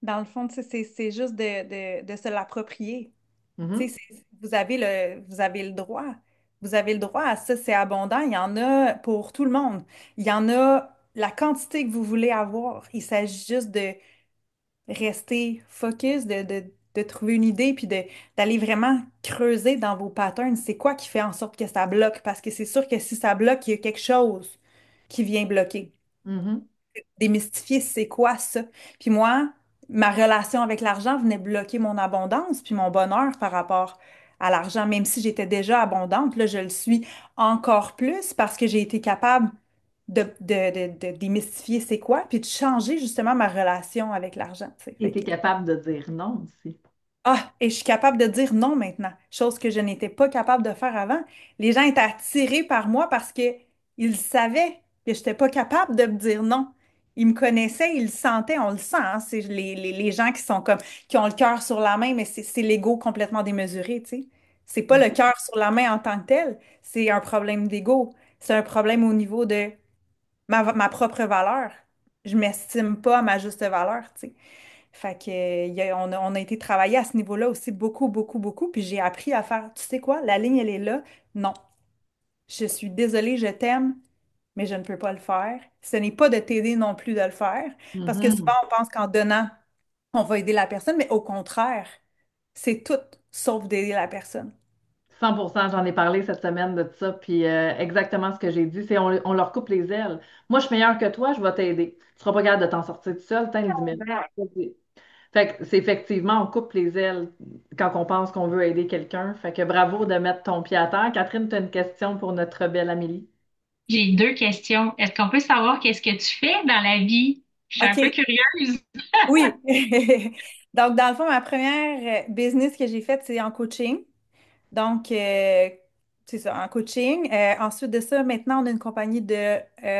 Dans le fond, tu sais, c'est juste de se l'approprier. Tu Mhm. sais, vous avez le droit. Vous avez le droit à ça, c'est abondant. Il y en a pour tout le monde. Il y en a la quantité que vous voulez avoir. Il s'agit juste de rester focus, de trouver une idée, puis d'aller vraiment creuser dans vos patterns. C'est quoi qui fait en sorte que ça bloque? Parce que c'est sûr que si ça bloque, il y a quelque chose qui vient bloquer. Mhm. Démystifier c'est quoi ça. Puis moi, ma relation avec l'argent venait bloquer mon abondance puis mon bonheur par rapport à l'argent, même si j'étais déjà abondante, là, je le suis encore plus parce que j'ai été capable de démystifier c'est quoi, puis de changer justement ma relation avec l'argent. Tu sais. Et tu es capable de dire non aussi. Ah, et je suis capable de dire non maintenant, chose que je n'étais pas capable de faire avant. Les gens étaient attirés par moi parce que ils savaient que je n'étais pas capable de me dire non. Ils me connaissaient, ils le sentaient, on le sent, hein. C'est les gens qui sont comme, qui ont le cœur sur la main, mais c'est l'ego complètement démesuré, tu sais. C'est pas le cœur sur la main en tant que tel, c'est un problème d'ego. C'est un problème au niveau de ma propre valeur. Je m'estime pas à ma juste valeur, tu sais. Fait que, on a été travailler à ce niveau-là aussi beaucoup, beaucoup, beaucoup. Puis j'ai appris à faire, tu sais quoi, la ligne, elle est là. Non, je suis désolée, je t'aime, mais je ne peux pas le faire. Ce n'est pas de t'aider non plus de le faire. Parce que souvent, Mhm. on pense qu'en donnant, on va aider la personne, mais au contraire, c'est tout sauf d'aider la personne. 100%, j'en ai parlé cette semaine de ça, puis exactement ce que j'ai dit, c'est on leur coupe les ailes. Moi, je suis meilleure que toi, je vais t'aider. Tu seras pas capable de t'en sortir tout seul, t'as le 10 000. Fait que c'est effectivement, on coupe les ailes quand on pense qu'on veut aider quelqu'un. Fait que bravo de mettre ton pied à terre. Catherine, tu as une question pour notre belle Amélie. J'ai deux questions. Est-ce qu'on peut savoir qu'est-ce que tu fais dans la vie? Je suis un peu OK, curieuse. oui. Donc, dans le fond, ma première business que j'ai faite, c'est en coaching. Donc, c'est ça, en coaching. Ensuite de ça, maintenant, on a une compagnie de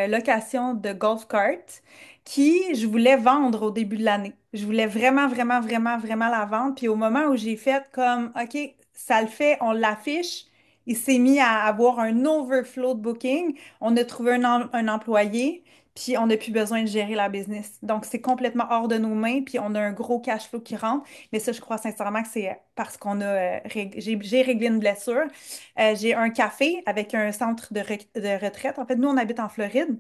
location de golf cart qui, je voulais vendre au début de l'année. Je voulais vraiment, vraiment, vraiment, vraiment la vendre. Puis au moment où j'ai fait comme, OK, ça le fait, on l'affiche, il s'est mis à avoir un overflow de booking. On a trouvé un employé, puis on n'a plus besoin de gérer la business. Donc, c'est complètement hors de nos mains, puis on a un gros cash flow qui rentre. Mais ça, je crois sincèrement que c'est parce qu'on a j'ai réglé une blessure. J'ai un café avec un centre de retraite. En fait, nous, on habite en Floride.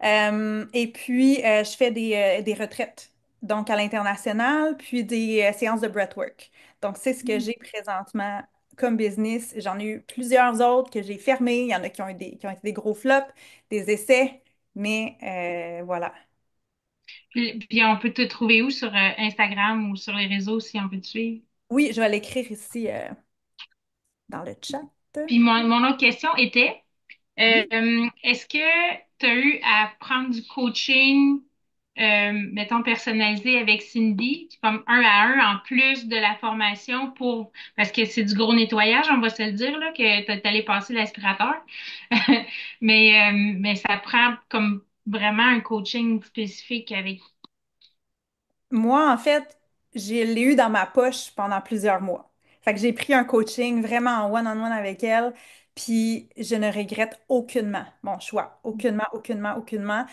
Et puis, je fais des retraites, donc à l'international, puis des séances de breathwork. Donc, c'est ce que j'ai présentement comme business. J'en ai eu plusieurs autres que j'ai fermés. Il y en a qui ont été des gros flops, des essais, mais voilà. Puis on peut te trouver où sur Instagram ou sur les réseaux si on veut te suivre? Oui, je vais l'écrire ici dans le chat. Puis mon autre question était, Oui. est-ce que tu as eu à prendre du coaching, mettons, personnalisé avec Cindy, comme un à un, en plus de la formation parce que c'est du gros nettoyage, on va se le dire, là, que tu allé passer l'aspirateur. Mais ça prend comme vraiment un coaching spécifique avec. Moi, en fait, je l'ai eu dans ma poche pendant plusieurs mois. Fait que j'ai pris un coaching vraiment en one-on-one avec elle, puis je ne regrette aucunement mon choix. Aucunement, aucunement, aucunement.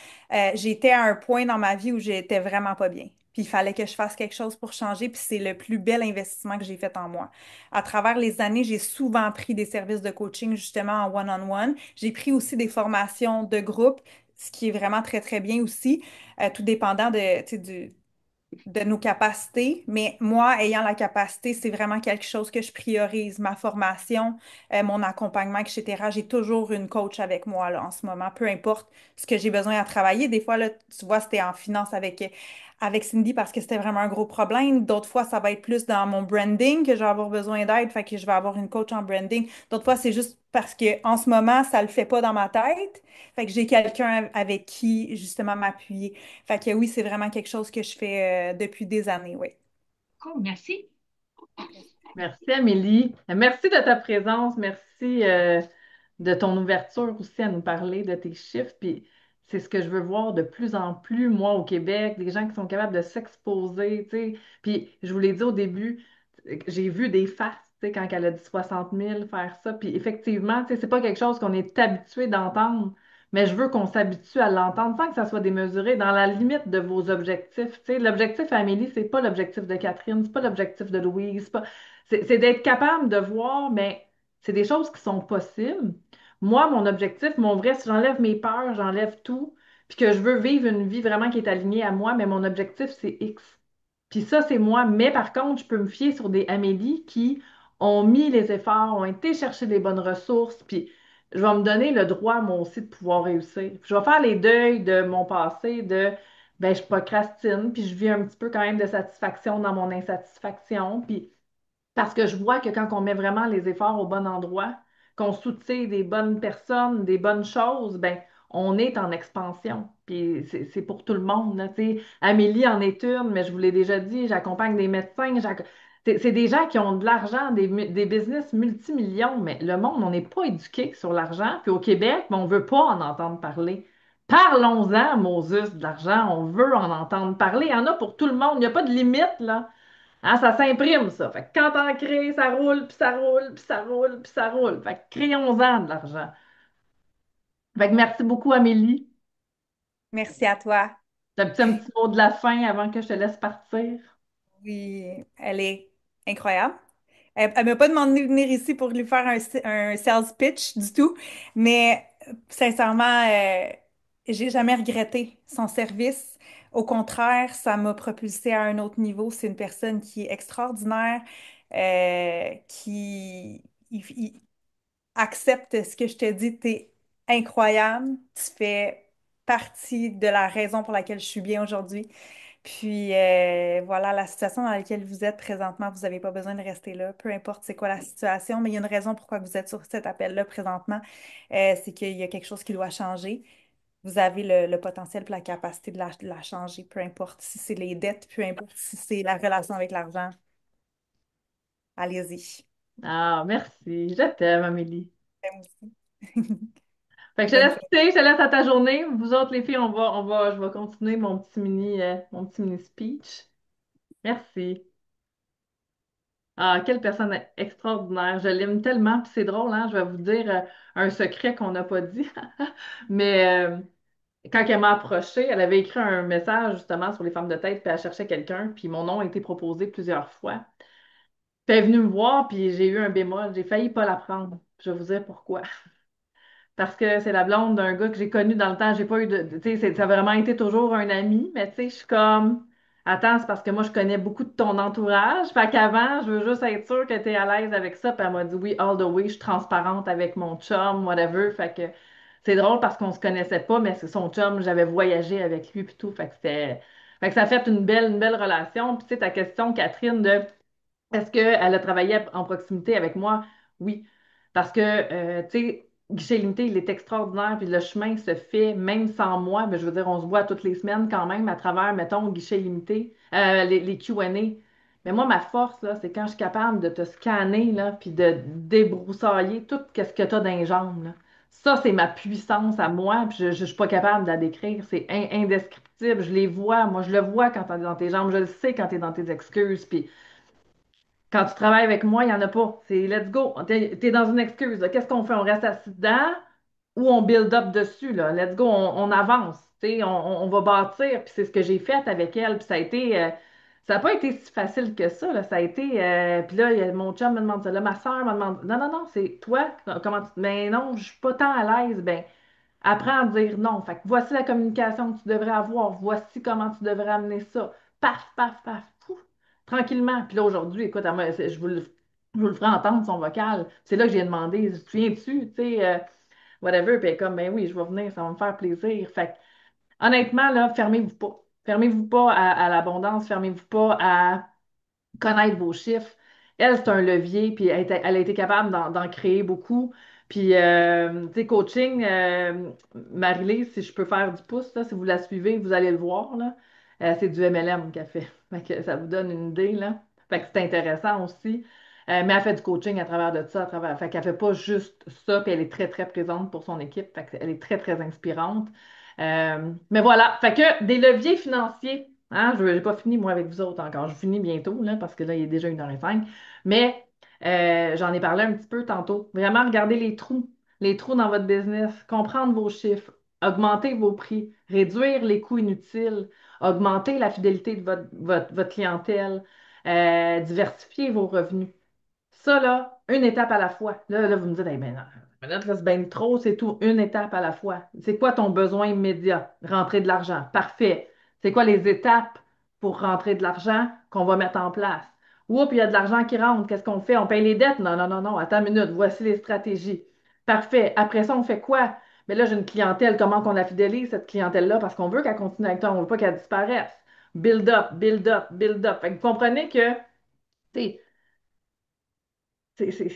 J'étais à un point dans ma vie où j'étais vraiment pas bien. Puis il fallait que je fasse quelque chose pour changer, puis c'est le plus bel investissement que j'ai fait en moi. À travers les années, j'ai souvent pris des services de coaching justement en one-on-one. J'ai pris aussi des formations de groupe, ce qui est vraiment très, très bien aussi, tout dépendant de, tu sais, de nos capacités, mais moi, ayant la capacité, c'est vraiment quelque chose que je priorise. Ma formation, mon accompagnement, etc. J'ai toujours une coach avec moi là, en ce moment, peu importe ce que j'ai besoin à travailler. Des fois, là, tu vois, c'était en finance avec Cindy parce que c'était vraiment un gros problème. D'autres fois, ça va être plus dans mon branding que je vais avoir besoin d'aide, fait que je vais avoir une coach en branding. D'autres fois, c'est juste parce que en ce moment, ça le fait pas dans ma tête. Fait que j'ai quelqu'un avec qui justement m'appuyer. Fait que oui, c'est vraiment quelque chose que je fais depuis des années, oui. Cool, merci. Merci Amélie. Merci de ta présence. Merci de ton ouverture aussi à nous parler de tes chiffres. Puis c'est ce que je veux voir de plus en plus, moi, au Québec, des gens qui sont capables de s'exposer, tu sais. Puis je vous l'ai dit au début, j'ai vu des faces, tu sais, quand elle a dit 60 000 faire ça. Puis effectivement, tu sais, c'est pas quelque chose qu'on est habitué d'entendre, mais je veux qu'on s'habitue à l'entendre sans que ça soit démesuré, dans la limite de vos objectifs. Tu sais, l'objectif, Amélie, c'est pas l'objectif de Catherine, c'est pas l'objectif de Louise, c'est d'être capable de voir, mais c'est des choses qui sont possibles. Moi, mon objectif, mon vrai, si j'enlève mes peurs, j'enlève tout, puis que je veux vivre une vie vraiment qui est alignée à moi, mais mon objectif, c'est X. Puis ça, c'est moi. Mais par contre, je peux me fier sur des Amélie qui ont mis les efforts, ont été chercher les bonnes ressources, puis je vais me donner le droit, moi aussi, de pouvoir réussir. Puis je vais faire les deuils de mon passé, ben, je procrastine, puis je vis un petit peu quand même de satisfaction dans mon insatisfaction, puis parce que je vois que quand on met vraiment les efforts au bon endroit, qu'on soutient des bonnes personnes, des bonnes choses, ben, on est en expansion. Puis c'est pour tout le monde, là, tu sais. Amélie en est une, mais je vous l'ai déjà dit, j'accompagne des médecins. C'est des gens qui ont de l'argent, des business multimillions, mais le monde, on n'est pas éduqué sur l'argent. Puis au Québec, ben, on ne veut pas en entendre parler. Parlons-en, Moses, de l'argent. On veut en entendre parler. Il y en a pour tout le monde. Il n'y a pas de limite, là. Hein, ça s'imprime, ça. Fait que quand t'en crées, ça roule, puis ça roule, puis ça roule, puis ça roule. Fait que créons-en de l'argent. Fait que merci beaucoup, Amélie. Merci à toi. T'as un petit mot de la fin avant que je te laisse partir? Oui, elle est incroyable. Elle m'a pas demandé de venir ici pour lui faire un sales pitch du tout, mais sincèrement, j'ai jamais regretté son service. Au contraire, ça m'a propulsé à un autre niveau. C'est une personne qui est extraordinaire, qui accepte ce que je te dis. T'es incroyable. Tu fais partie de la raison pour laquelle je suis bien aujourd'hui. Puis voilà, la situation dans laquelle vous êtes présentement, vous n'avez pas besoin de rester là, peu importe c'est quoi la situation, mais il y a une raison pourquoi vous êtes sur cet appel-là présentement. C'est qu'il y a quelque chose qui doit changer. Vous avez le potentiel et la capacité de la changer, peu importe si c'est les dettes, peu importe si c'est la relation avec l'argent. Allez-y. Ah, merci. Je t'aime, Amélie. J'aime aussi. Fait que je te Bonne laisse fête. quitter, je te laisse à ta journée. Vous autres, les filles, je vais continuer mon petit mini speech. Merci. Ah, quelle personne extraordinaire. Je l'aime tellement. Puis c'est drôle, hein? Je vais vous dire un secret qu'on n'a pas dit. Mais quand elle m'a approchée, elle avait écrit un message justement sur les femmes de tête, puis elle cherchait quelqu'un, puis mon nom a été proposé plusieurs fois. Puis elle est venue me voir, puis j'ai eu un bémol. J'ai failli pas la prendre. Je vais vous dire pourquoi. Parce que c'est la blonde d'un gars que j'ai connu dans le temps. J'ai pas eu tu sais, ça a vraiment été toujours un ami, mais tu sais, je suis comme, attends, c'est parce que moi, je connais beaucoup de ton entourage. Fait qu'avant, je veux juste être sûre que tu es à l'aise avec ça. Puis elle m'a dit oui, all the way, je suis transparente avec mon chum, whatever. Fait que c'est drôle parce qu'on se connaissait pas, mais c'est son chum, j'avais voyagé avec lui, puis tout. Fait que ça a fait une belle relation. Puis tu sais, ta question, Catherine, de est-ce qu'elle a travaillé en proximité avec moi? Oui. Parce que, tu sais, Guichet Limité, il est extraordinaire, puis le chemin se fait même sans moi. Mais je veux dire, on se voit toutes les semaines quand même à travers, mettons, Guichet Limité, les Q&A. Mais moi, ma force, là, c'est quand je suis capable de te scanner, là, puis de débroussailler tout ce que tu as dans les jambes, là. Ça, c'est ma puissance à moi, puis je suis pas capable de la décrire. C'est indescriptible. Je les vois. Moi, je le vois quand tu es dans tes jambes. Je le sais quand tu es dans tes excuses. Puis quand tu travailles avec moi, il n'y en a pas. C'est let's go. T'es dans une excuse, là. Qu'est-ce qu'on fait? On reste assis dedans ou on build up dessus, là? Let's go, on avance. On va bâtir. Puis c'est ce que j'ai fait avec elle. Puis ça a été. Ça n'a pas été si facile que ça, là. Ça a été. Puis là, mon chum me demande ça. Là, ma soeur me demande. Non, non, non, c'est toi. Comment tu. Mais non, je suis pas tant à l'aise. Ben, apprends à dire non. Fait que voici la communication que tu devrais avoir. Voici comment tu devrais amener ça. paf, paf, paf, pouf, tranquillement. Puis là, aujourd'hui, écoute, je vous le ferai entendre son vocal. C'est là que j'ai demandé, tu viens-tu, tu sais, whatever. Puis elle est comme, ben oui, je vais venir, ça va me faire plaisir. Fait que, honnêtement, là, fermez-vous pas. Fermez-vous pas à l'abondance, fermez-vous pas à connaître vos chiffres. Elle, c'est un levier, puis elle a été capable d'en créer beaucoup. Puis, tu sais, coaching, Marie-Lise, si je peux faire du pouce, là, si vous la suivez, vous allez le voir, là. C'est du MLM qu'elle fait. Fait que ça vous donne une idée, là. Fait que c'est intéressant aussi. Mais elle fait du coaching à travers de ça, à travers. Fait qu'elle fait pas juste ça, puis elle est très, très présente pour son équipe. Fait qu'elle est très, très inspirante. Mais voilà. Fait que des leviers financiers. Hein, je n'ai pas fini, moi, avec vous autres encore. Je finis bientôt, là, parce que là, il est déjà 1h05. Mais j'en ai parlé un petit peu tantôt. Vraiment, regardez les trous dans votre business, comprendre vos chiffres, augmenter vos prix, réduire les coûts inutiles, augmenter la fidélité de votre clientèle, diversifier vos revenus. Ça, là, une étape à la fois. Là, vous me dites, eh ben, non, minute, là, c'est bien trop, c'est tout, une étape à la fois. C'est quoi ton besoin immédiat? Rentrer de l'argent. Parfait. C'est quoi les étapes pour rentrer de l'argent qu'on va mettre en place? Oups, il y a de l'argent qui rentre. Qu'est-ce qu'on fait? On paye les dettes? Non, non, non, non. Attends une minute. Voici les stratégies. Parfait. Après ça, on fait quoi? Mais là, j'ai une clientèle. Comment qu'on la fidélise, cette clientèle-là? Parce qu'on veut qu'elle continue avec toi. On veut pas qu'elle disparaisse. Build up, build up, build up. Fait que vous comprenez que, tu sais,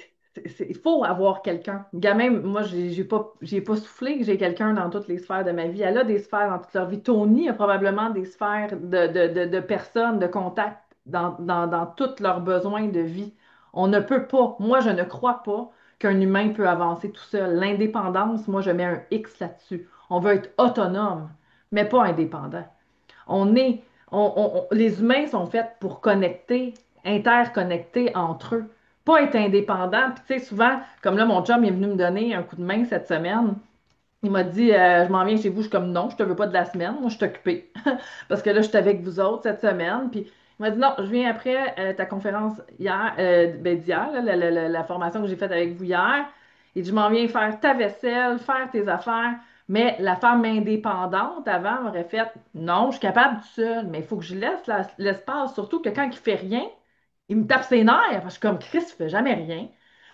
il faut avoir quelqu'un. Gamin, moi, j'ai pas soufflé que j'ai quelqu'un dans toutes les sphères de ma vie. Elle a des sphères dans toute leur vie. Tony a probablement des sphères de personnes, de contacts dans tous leurs besoins de vie. On ne peut pas, moi, je ne crois pas qu'un humain peut avancer tout seul. L'indépendance, moi, je mets un X là-dessus. On veut être autonome, mais pas indépendant. On est, les humains sont faits pour connecter, interconnecter entre eux, pas être indépendants. Puis, tu sais, souvent, comme là, mon chum il est venu me donner un coup de main cette semaine. Il m'a dit, je m'en viens chez vous. Je suis comme, non, je te veux pas de la semaine. Moi, je suis occupée. Parce que là, je suis avec vous autres cette semaine. Puis, il m'a dit, non, je viens après ta conférence hier, ben, d'hier, là, la formation que j'ai faite avec vous hier. Et dit, je m'en viens faire ta vaisselle, faire tes affaires. Mais la femme indépendante, avant, aurait fait, non, je suis capable tout seul, mais il faut que je laisse l'espace. Surtout que quand il fait rien, il me tape ses nerfs. Parce que je suis comme, Chris, il fait jamais rien.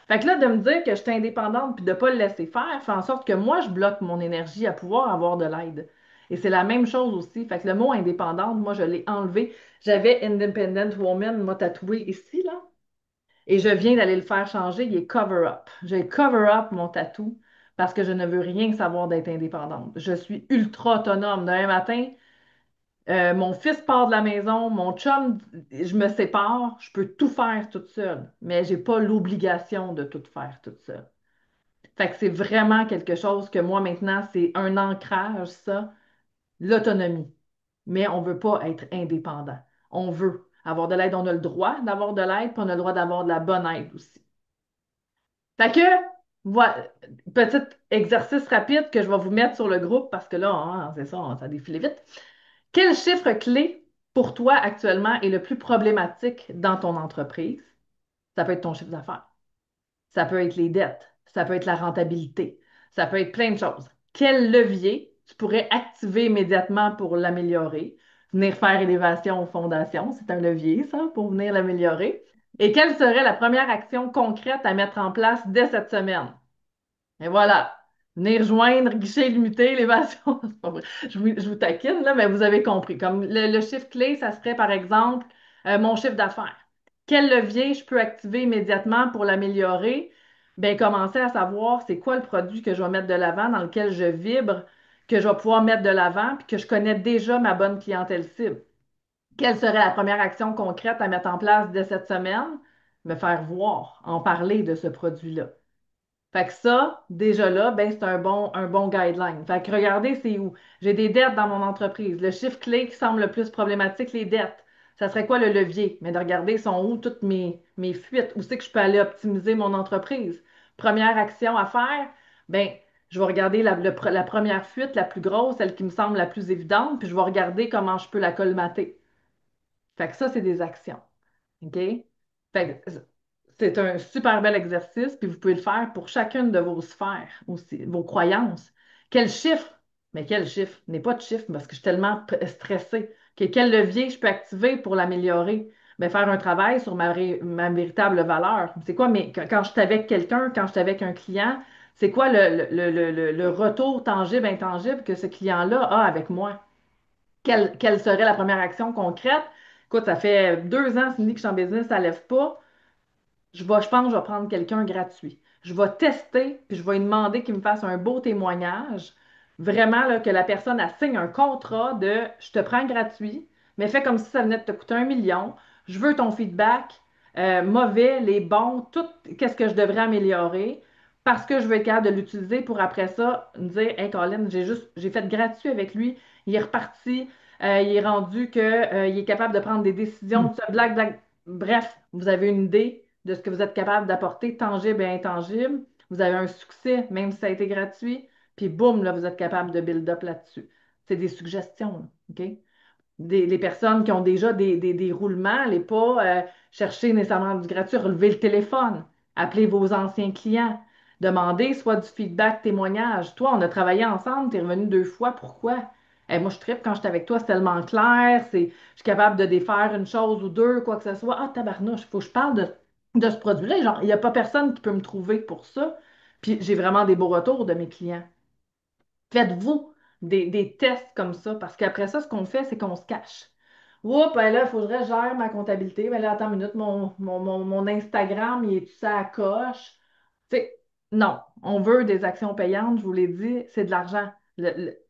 Fait que là, de me dire que je suis indépendante puis de ne pas le laisser faire, fait en sorte que moi, je bloque mon énergie à pouvoir avoir de l'aide. Et c'est la même chose aussi. Fait que le mot indépendante, moi, je l'ai enlevé. J'avais Independent Woman, m'a tatoué ici, là. Et je viens d'aller le faire changer. Il est cover up. J'ai cover up mon tatou parce que je ne veux rien savoir d'être indépendante. Je suis ultra autonome. Demain matin, mon fils part de la maison, mon chum, je me sépare, je peux tout faire toute seule, mais j'ai pas l'obligation de tout faire toute seule. Fait que c'est vraiment quelque chose que moi maintenant, c'est un ancrage, ça, l'autonomie. Mais on veut pas être indépendant. On veut avoir de l'aide, on a le droit d'avoir de l'aide, puis on a le droit d'avoir de la bonne aide aussi. Fait que, voilà, petit exercice rapide que je vais vous mettre sur le groupe parce que là, hein, c'est ça, ça défile vite. Quel chiffre clé pour toi actuellement est le plus problématique dans ton entreprise? Ça peut être ton chiffre d'affaires, ça peut être les dettes, ça peut être la rentabilité, ça peut être plein de choses. Quel levier tu pourrais activer immédiatement pour l'améliorer? Venir faire élévation aux fondations, c'est un levier, ça, pour venir l'améliorer. Et quelle serait la première action concrète à mettre en place dès cette semaine? Et voilà. Venir joindre guichet limité, l'évasion. C'est pas vrai. Je vous taquine, là, mais vous avez compris. Comme le chiffre clé, ça serait par exemple mon chiffre d'affaires. Quel levier je peux activer immédiatement pour l'améliorer? Bien, commencer à savoir c'est quoi le produit que je vais mettre de l'avant, dans lequel je vibre, que je vais pouvoir mettre de l'avant, puis que je connais déjà ma bonne clientèle cible. Quelle serait la première action concrète à mettre en place dès cette semaine? Me faire voir, en parler de ce produit-là. Fait que ça, déjà là, ben, c'est un bon guideline. Fait que regardez, c'est où? J'ai des dettes dans mon entreprise. Le chiffre clé qui semble le plus problématique, les dettes. Ça serait quoi le levier? Mais de regarder, sont où toutes mes fuites? Où c'est que je peux aller optimiser mon entreprise? Première action à faire, ben, je vais regarder la première fuite, la plus grosse, celle qui me semble la plus évidente, puis je vais regarder comment je peux la colmater. Fait que ça, c'est des actions. OK? Fait que c'est un super bel exercice, puis vous pouvez le faire pour chacune de vos sphères aussi, vos croyances. Quel chiffre? Mais quel chiffre? N'est pas de chiffre parce que je suis tellement stressée Quel levier je peux activer pour l'améliorer? Ben, faire un travail sur ma véritable valeur. C'est quoi, mais quand je suis avec quelqu'un, quand je suis avec un client, c'est quoi le retour tangible, intangible que ce client-là a avec moi? Quelle serait la première action concrète? Écoute, ça fait 2 ans, Cindy, que je suis en business, ça lève pas. Je pense que je vais prendre quelqu'un gratuit. Je vais tester, puis je vais lui demander qu'il me fasse un beau témoignage. Vraiment, là, que la personne elle signe un contrat de je te prends gratuit, mais fais comme si ça venait de te coûter 1 million. Je veux ton feedback, mauvais, les bons, tout, qu'est-ce que je devrais améliorer, parce que je veux être capable de l'utiliser pour après ça me dire, Hey Colin, j'ai fait gratuit avec lui, il est reparti, il est rendu que, il est capable de prendre des décisions, tout ça, blague, blague. Bref, vous avez une idée de ce que vous êtes capable d'apporter, tangible et intangible. Vous avez un succès, même si ça a été gratuit. Puis boum, là, vous êtes capable de build up là-dessus. C'est des suggestions, là, OK? Les personnes qui ont déjà des roulements, n'allez pas chercher nécessairement du gratuit, relevez le téléphone, appelez vos anciens clients, demandez soit du feedback, témoignage. Toi, on a travaillé ensemble, tu es revenu 2 fois, pourquoi? Moi, je trippe quand je suis avec toi, c'est tellement clair, je suis capable de défaire une chose ou deux, quoi que ce soit. Ah, tabarnouche, il faut que je parle de ce produit-là. Genre, il n'y a pas personne qui peut me trouver pour ça. Puis j'ai vraiment des beaux retours de mes clients. Faites-vous des tests comme ça, parce qu'après ça, ce qu'on fait, c'est qu'on se cache. Oups, ben là, il faudrait que je gère ma comptabilité. Ben là, attends une minute, mon Instagram, il est-tu ça à coche? Tu sais, non, on veut des actions payantes, je vous l'ai dit, c'est de l'argent.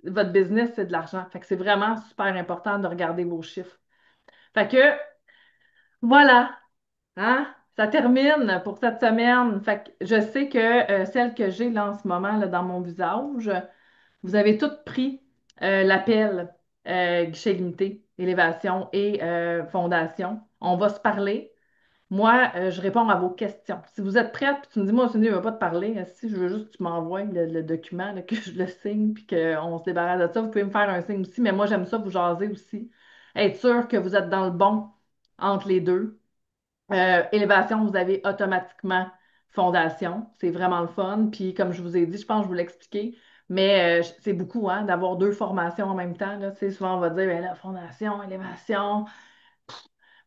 Votre business, c'est de l'argent. Fait que c'est vraiment super important de regarder vos chiffres. Fait que, voilà, hein? Ça termine pour cette semaine. Fait que je sais que celle que j'ai là en ce moment là, dans mon visage, vous avez toutes pris l'appel guichet limité, élévation et fondation. On va se parler. Moi, je réponds à vos questions. Si vous êtes prête, puis tu me dis, moi, Cindy, je ne veux pas te parler. Si je veux juste que tu m'envoies le document, là, que je le signe, puis qu'on se débarrasse de ça, vous pouvez me faire un signe aussi. Mais moi, j'aime ça vous jaser aussi. Être sûr que vous êtes dans le bon entre les deux. Élévation, vous avez automatiquement fondation. C'est vraiment le fun. Puis, comme je vous ai dit, je pense que je vous l'ai expliqué, mais c'est beaucoup hein, d'avoir 2 formations en même temps. Là. Tu sais, souvent, on va dire, ben là, fondation, élévation.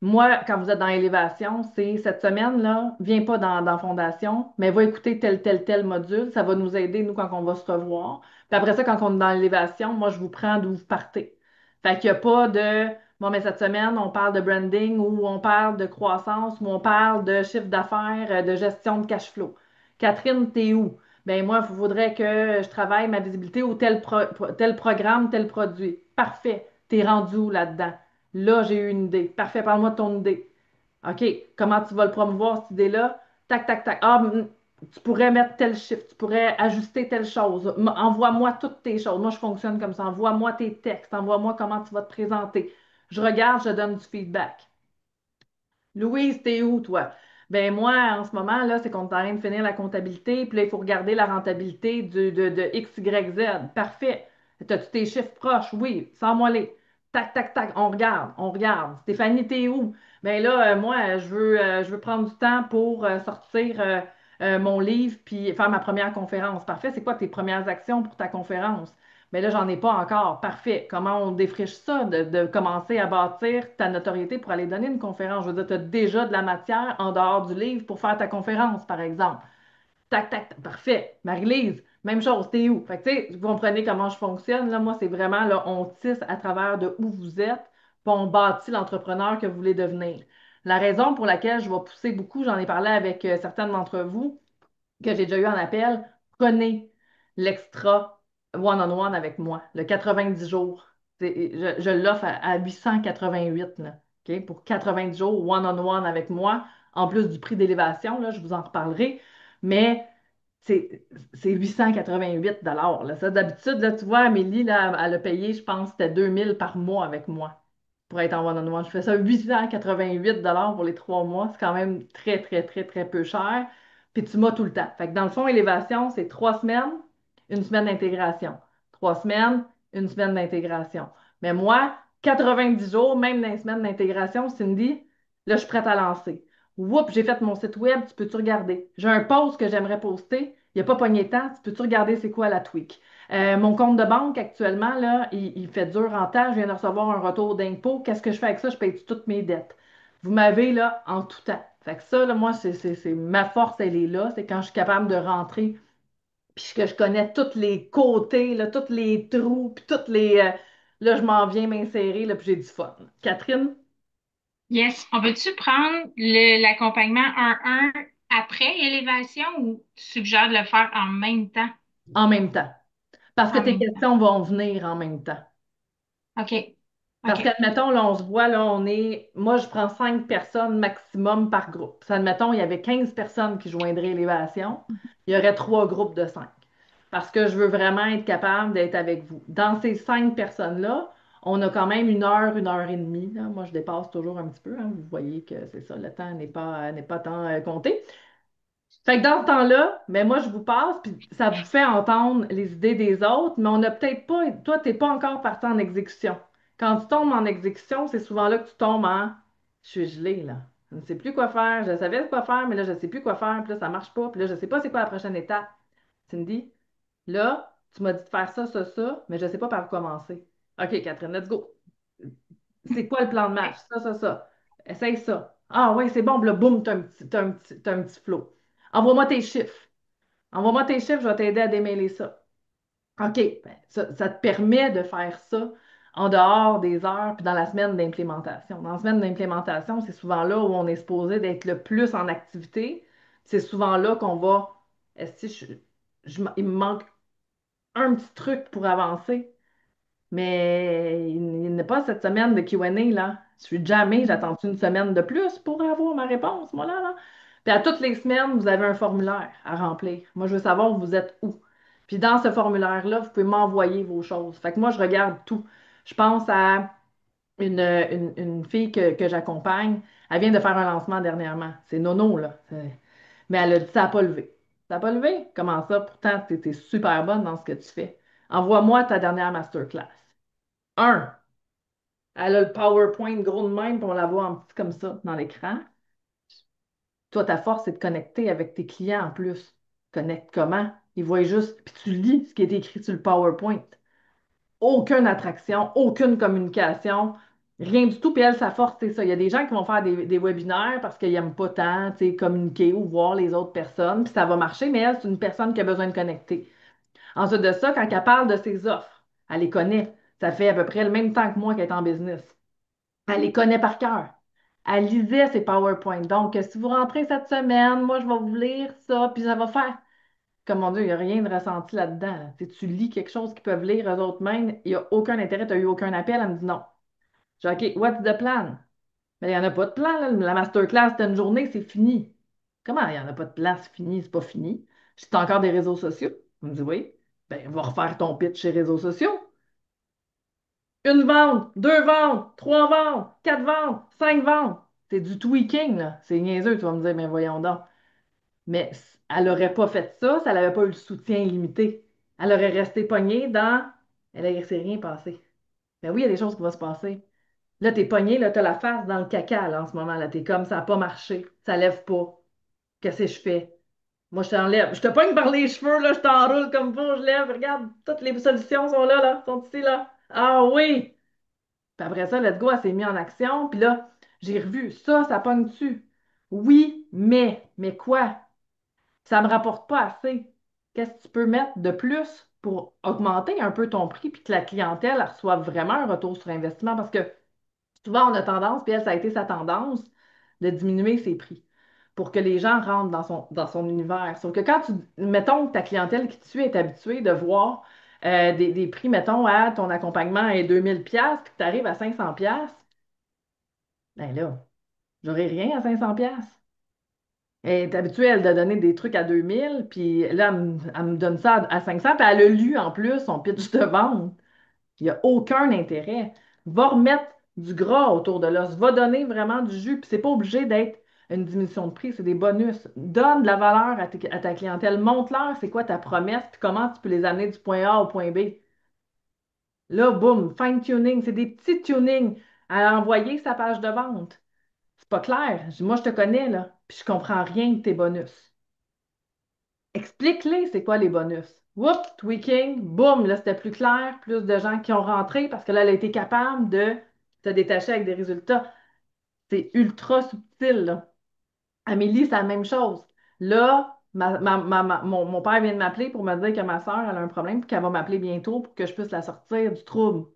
Moi, quand vous êtes dans l'élévation, c'est cette semaine-là, viens pas dans Fondation, mais va écouter tel module. Ça va nous aider, nous, quand on va se revoir. Puis après ça, quand on est dans l'élévation, moi, je vous prends d'où vous partez. Fait qu'il n'y a pas de, bon, mais cette semaine, on parle de branding ou on parle de croissance ou on parle de chiffre d'affaires, de gestion de cash flow. Catherine, t'es où? Ben moi, il faudrait que je travaille ma visibilité ou tel programme, tel produit. Parfait. T'es rendu où là-dedans? Là, j'ai eu une idée. Parfait, parle-moi de ton idée. OK, comment tu vas le promouvoir, cette idée-là? Tac, tac, tac. Ah, tu pourrais mettre tel chiffre, tu pourrais ajuster telle chose. Envoie-moi toutes tes choses. Moi, je fonctionne comme ça. Envoie-moi tes textes, envoie-moi comment tu vas te présenter. Je regarde, je donne du feedback. Louise, t'es où, toi? Ben moi, en ce moment, là, c'est qu'on est en train de finir la comptabilité, puis là, il faut regarder la rentabilité de X, Y, Z. Parfait. T'as-tu tes chiffres proches? Oui, sans-moi les. Tac, tac, tac, on regarde, on regarde. Stéphanie, t'es où? Ben là, moi, je veux prendre du temps pour sortir mon livre puis faire ma première conférence. Parfait, c'est quoi tes premières actions pour ta conférence? Mais là, j'en ai pas encore. Parfait. Comment on défriche ça, de commencer à bâtir ta notoriété pour aller donner une conférence? Je veux dire, tu as déjà de la matière en dehors du livre pour faire ta conférence, par exemple. Tac, tac, tac. Parfait. Marie-Lise, même chose, t'es où? Fait que, tu sais, vous comprenez comment je fonctionne. Là, moi, c'est vraiment, là, on tisse à travers de où vous êtes, puis on bâtit l'entrepreneur que vous voulez devenir. La raison pour laquelle je vais pousser beaucoup, j'en ai parlé avec certaines d'entre vous, que j'ai déjà eu en appel, prenez l'extra one-on-one avec moi, le 90 jours. Je l'offre à 888 là, OK? Pour 90 jours one-on-one avec moi, en plus du prix d'élévation, là, je vous en reparlerai. Mais c'est 888 là. Ça, d'habitude, là, tu vois, Amélie, là, elle a payé, je pense, c'était 2000 par mois avec moi pour être en one-on-one. Je fais ça 888 pour les 3 mois. C'est quand même très, très, très, très peu cher. Puis tu m'as tout le temps. Fait que dans le fond, élévation, c'est 3 semaines, une semaine d'intégration. 3 semaines, une semaine d'intégration. Mais moi, 90 jours, même dans les semaines d'intégration, Cindy, là, je suis prête à lancer. Oups, j'ai fait mon site web, tu peux-tu regarder? J'ai un post que j'aimerais poster, il n'y a pas pogné de temps, tu peux-tu regarder c'est quoi la tweak? Mon compte de banque actuellement, là, il fait dur en temps. Je viens de recevoir un retour d'impôt. Qu'est-ce que je fais avec ça? Je paye toutes mes dettes. Vous m'avez là en tout temps. Fait que ça, là, moi, ma force, elle est là. C'est quand je suis capable de rentrer, puis que je connais tous les côtés, là, tous les trous, puis toutes les. Là, je m'en viens m'insérer, là, puis j'ai du fun. Catherine, Yes. On peut-tu prendre l'accompagnement 1-1 après élévation ou tu suggères de le faire en même temps? en même temps. Parce que En tes même temps. questions vont venir en même temps. OK. Parce OK. qu'admettons, là, on se voit, là, moi, je prends 5 personnes maximum par groupe. Ça, admettons, il y avait 15 personnes qui joindraient l'élévation, il y aurait 3 groupes de 5. Parce que je veux vraiment être capable d'être avec vous. Dans ces 5 personnes-là, on a quand même 1 heure et demie, là. Moi, je dépasse toujours un petit peu, hein. Vous voyez que c'est ça, le temps n'est pas tant compté. Fait que dans ce temps-là, ben moi, je vous passe, puis ça vous fait entendre les idées des autres, mais on n'a peut-être pas, toi, t'es pas encore parti en exécution. Quand tu tombes en exécution, c'est souvent là que tu tombes en je suis gelée, là. Je ne sais plus quoi faire. Je savais quoi faire, mais là, je ne sais plus quoi faire, puis là, ça marche pas, puis là, je ne sais pas c'est quoi la prochaine étape. Cindy, là, tu m'as dit de faire ça, ça, ça, mais je ne sais pas par où commencer. OK, Catherine, let's go. C'est quoi le plan de match? Ça, ça, ça. Essaye ça. Ah oui, c'est bon. Puis là, boum, t'as un petit flow. Envoie-moi tes chiffres. Envoie-moi tes chiffres, je vais t'aider à démêler ça. OK, ben, ça te permet de faire ça en dehors des heures puis dans la semaine d'implémentation. Dans la semaine d'implémentation, c'est souvent là où on est supposé d'être le plus en activité. C'est souvent là qu'on va. Est-ce que il me manque un petit truc pour avancer? Mais il n'est pas cette semaine de Q&A, là. Je suis jamais, j'attends une semaine de plus pour avoir ma réponse, moi, là. Puis à toutes les semaines, vous avez un formulaire à remplir. Moi, je veux savoir où vous êtes où. Puis dans ce formulaire-là, vous pouvez m'envoyer vos choses. Fait que moi, je regarde tout. Je pense à une fille que j'accompagne. Elle vient de faire un lancement dernièrement. C'est Nono, là. Mais elle a dit ça n'a pas levé. Ça n'a pas levé? Comment ça? Pourtant, tu étais super bonne dans ce que tu fais. Envoie-moi ta dernière masterclass. Un, elle a le PowerPoint gros de même, puis on la voit en petit comme ça dans l'écran. Toi, ta force, c'est de connecter avec tes clients en plus. Connecte comment? Ils voient juste, puis tu lis ce qui est écrit sur le PowerPoint. Aucune attraction, aucune communication, rien du tout. Puis elle, sa force, c'est ça. Il y a des gens qui vont faire des webinaires parce qu'ils n'aiment pas tant, tu sais, communiquer ou voir les autres personnes, puis ça va marcher, mais elle, c'est une personne qui a besoin de connecter. Ensuite de ça, quand elle parle de ses offres, elle les connaît. Ça fait à peu près le même temps que moi qu'elle est en business. Elle les connaît par cœur. Elle lisait ses PowerPoint. Donc, si vous rentrez cette semaine, moi, je vais vous lire ça, puis ça va faire. Comme mon Dieu, il n'y a rien de ressenti là-dedans, là. Tu lis quelque chose qu'ils peuvent lire eux autres mêmes, il n'y a aucun intérêt, tu n'as eu aucun appel. Elle me dit non. Je dis OK, what's the plan? Mais il n'y en a pas de plan, là. La masterclass, c'était une journée, c'est fini. Comment il n'y en a pas de plan, c'est fini, c'est pas fini? J'ai encore des réseaux sociaux. Elle me dit oui. Ben, va refaire ton pitch chez réseaux sociaux. 1 vente, 2 ventes, 3 ventes, 4 ventes, 5 ventes. C'est du tweaking, là. C'est niaiseux, tu vas me dire, mais voyons donc. Mais elle n'aurait pas fait ça si elle n'avait pas eu le soutien illimité. Elle aurait resté pognée dans elle ne s'est rien passé. Ben oui, il y a des choses qui vont se passer. Là, t'es pognée, là, t'as la face dans le caca, là, en ce moment, là. T'es comme ça n'a pas marché, ça lève pas. Qu'est-ce que je fais? Moi, je t'enlève. Je te pogne par les cheveux, là, je t'enroule comme faut, je lève. Regarde, toutes les solutions sont là, sont ici, là. Ah oui! Puis après ça, let's go, elle s'est mise en action. Puis là, j'ai revu ça pogne dessus. Oui, mais quoi? Ça ne me rapporte pas assez. Qu'est-ce que tu peux mettre de plus pour augmenter un peu ton prix puis que la clientèle elle reçoive vraiment un retour sur investissement? Parce que souvent, on a tendance, puis elle, ça a été sa tendance, de diminuer ses prix pour que les gens rentrent dans son univers. Sauf que quand mettons que ta clientèle qui te suit est habituée de voir des prix, mettons, à ton accompagnement est 2000 pièces puis que tu arrives à 500 pièces, ben là, j'aurai rien à 500 pièces. Elle est habituée, elle, de donner des trucs à 2000, puis là, elle me donne ça à 500, puis elle a lu en plus son pitch de vente. Il n'y a aucun intérêt. Va remettre du gras autour de l'os, va donner vraiment du jus, puis c'est pas obligé d'être une diminution de prix, c'est des bonus. Donne de la valeur à ta clientèle, montre-leur c'est quoi ta promesse, puis comment tu peux les amener du point A au point B. Là, boum, fine-tuning, c'est des petits tunings à envoyer sa page de vente. C'est pas clair. Moi, je te connais, là, puis je comprends rien de tes bonus. explique-les, c'est quoi les bonus. Whoop, tweaking, boum, là, c'était plus clair, plus de gens qui ont rentré parce que là, elle a été capable de se détacher avec des résultats. C'est ultra subtil, là. Amélie, c'est la même chose. Là, mon père vient de m'appeler pour me dire que ma soeur, elle a un problème et qu'elle va m'appeler bientôt pour que je puisse la sortir du trouble.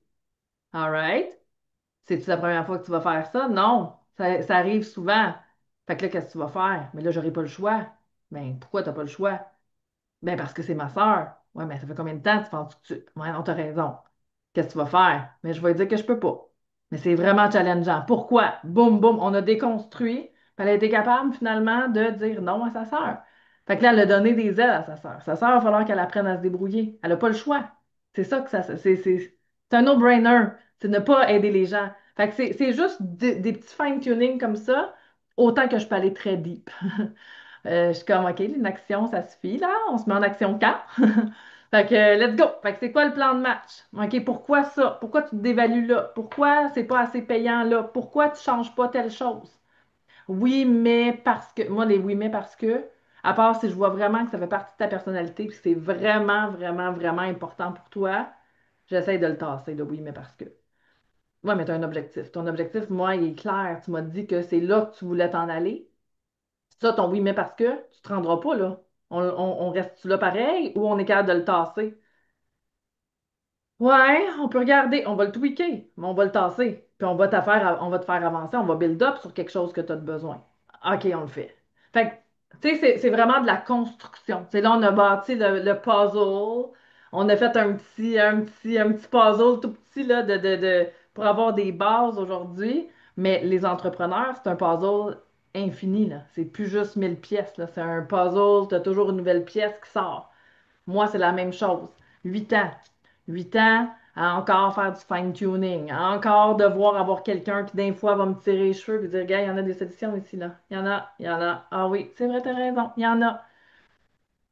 All right? C'est-tu la première fois que tu vas faire ça? Non. Ça arrive souvent. Fait que là, qu'est-ce que tu vas faire? Mais là, j'aurai pas le choix. Ben, pourquoi t'as pas le choix? Ben, parce que c'est ma sœur. Ouais, mais ça fait combien de temps tu penses que tu. Ouais, non, t'as raison. Qu'est-ce que tu vas faire? Mais je vais lui dire que je peux pas. Mais c'est vraiment challengeant. Pourquoi? Boum, boum, on a déconstruit. Puis elle a été capable, finalement, de dire non à sa sœur. Fait que là, elle a donné des ailes à sa sœur. Sa sœur, il va falloir qu'elle apprenne à se débrouiller. Elle n'a pas le choix. C'est ça que ça. C'est un no-brainer. C'est ne pas aider les gens. Fait que c'est juste des petits fine-tuning comme ça, autant que je peux aller très deep. Je suis comme, OK, une action, ça suffit, là. On se met en action quand? Fait que, let's go. Fait que c'est quoi le plan de match? OK, pourquoi ça? Pourquoi tu te dévalues là? Pourquoi c'est pas assez payant là? Pourquoi tu changes pas telle chose? Oui, mais parce que. Moi, les oui, mais parce que, à part si je vois vraiment que ça fait partie de ta personnalité, puis que c'est vraiment, vraiment, vraiment important pour toi, j'essaie de le tasser, de oui, mais parce que. Ouais, mais tu as un objectif. Ton objectif, moi, il est clair. Tu m'as dit que c'est là que tu voulais t'en aller. Ça, ton oui, mais parce que tu te rendras pas là. On reste-tu là pareil ou on est capable de le tasser? Ouais, on peut regarder, on va le tweaker, mais on va le tasser. Puis on va te faire avancer, on va build up sur quelque chose que tu as de besoin. OK, on le fait. Fait que, tu sais, c'est vraiment de la construction. C'est là, on a bâti le puzzle. On a fait un petit puzzle tout petit là, pour avoir des bases aujourd'hui. Mais les entrepreneurs, c'est un puzzle infini, là. C'est plus juste 1000 pièces, là. C'est un puzzle, tu as toujours une nouvelle pièce qui sort. Moi, c'est la même chose. 8 ans. 8 ans à encore faire du fine-tuning, à encore devoir avoir quelqu'un qui, d'un fois, va me tirer les cheveux et dire, gars, il y en a des solutions ici, là. Il y en a, il y en a. Ah oui, c'est vrai, t'as raison, il y en a.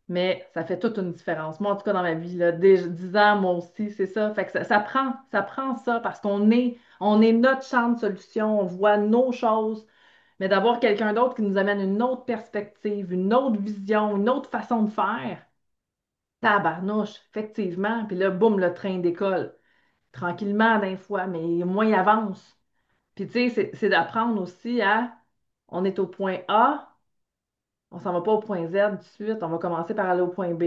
Mais ça fait toute une différence. Moi, en tout cas, dans ma vie, là, 10 ans, moi aussi, c'est ça. Fait que ça prend ça parce on est notre champ de solution, on voit nos choses. Mais d'avoir quelqu'un d'autre qui nous amène une autre perspective, une autre vision, une autre façon de faire, tabarnouche, effectivement. Puis là, boum, le train décolle. Tranquillement, d'un fois, mais moins il avance. Puis tu sais, c'est d'apprendre aussi à, on est au point A, on s'en va pas au point Z tout de suite, on va commencer par aller au point B.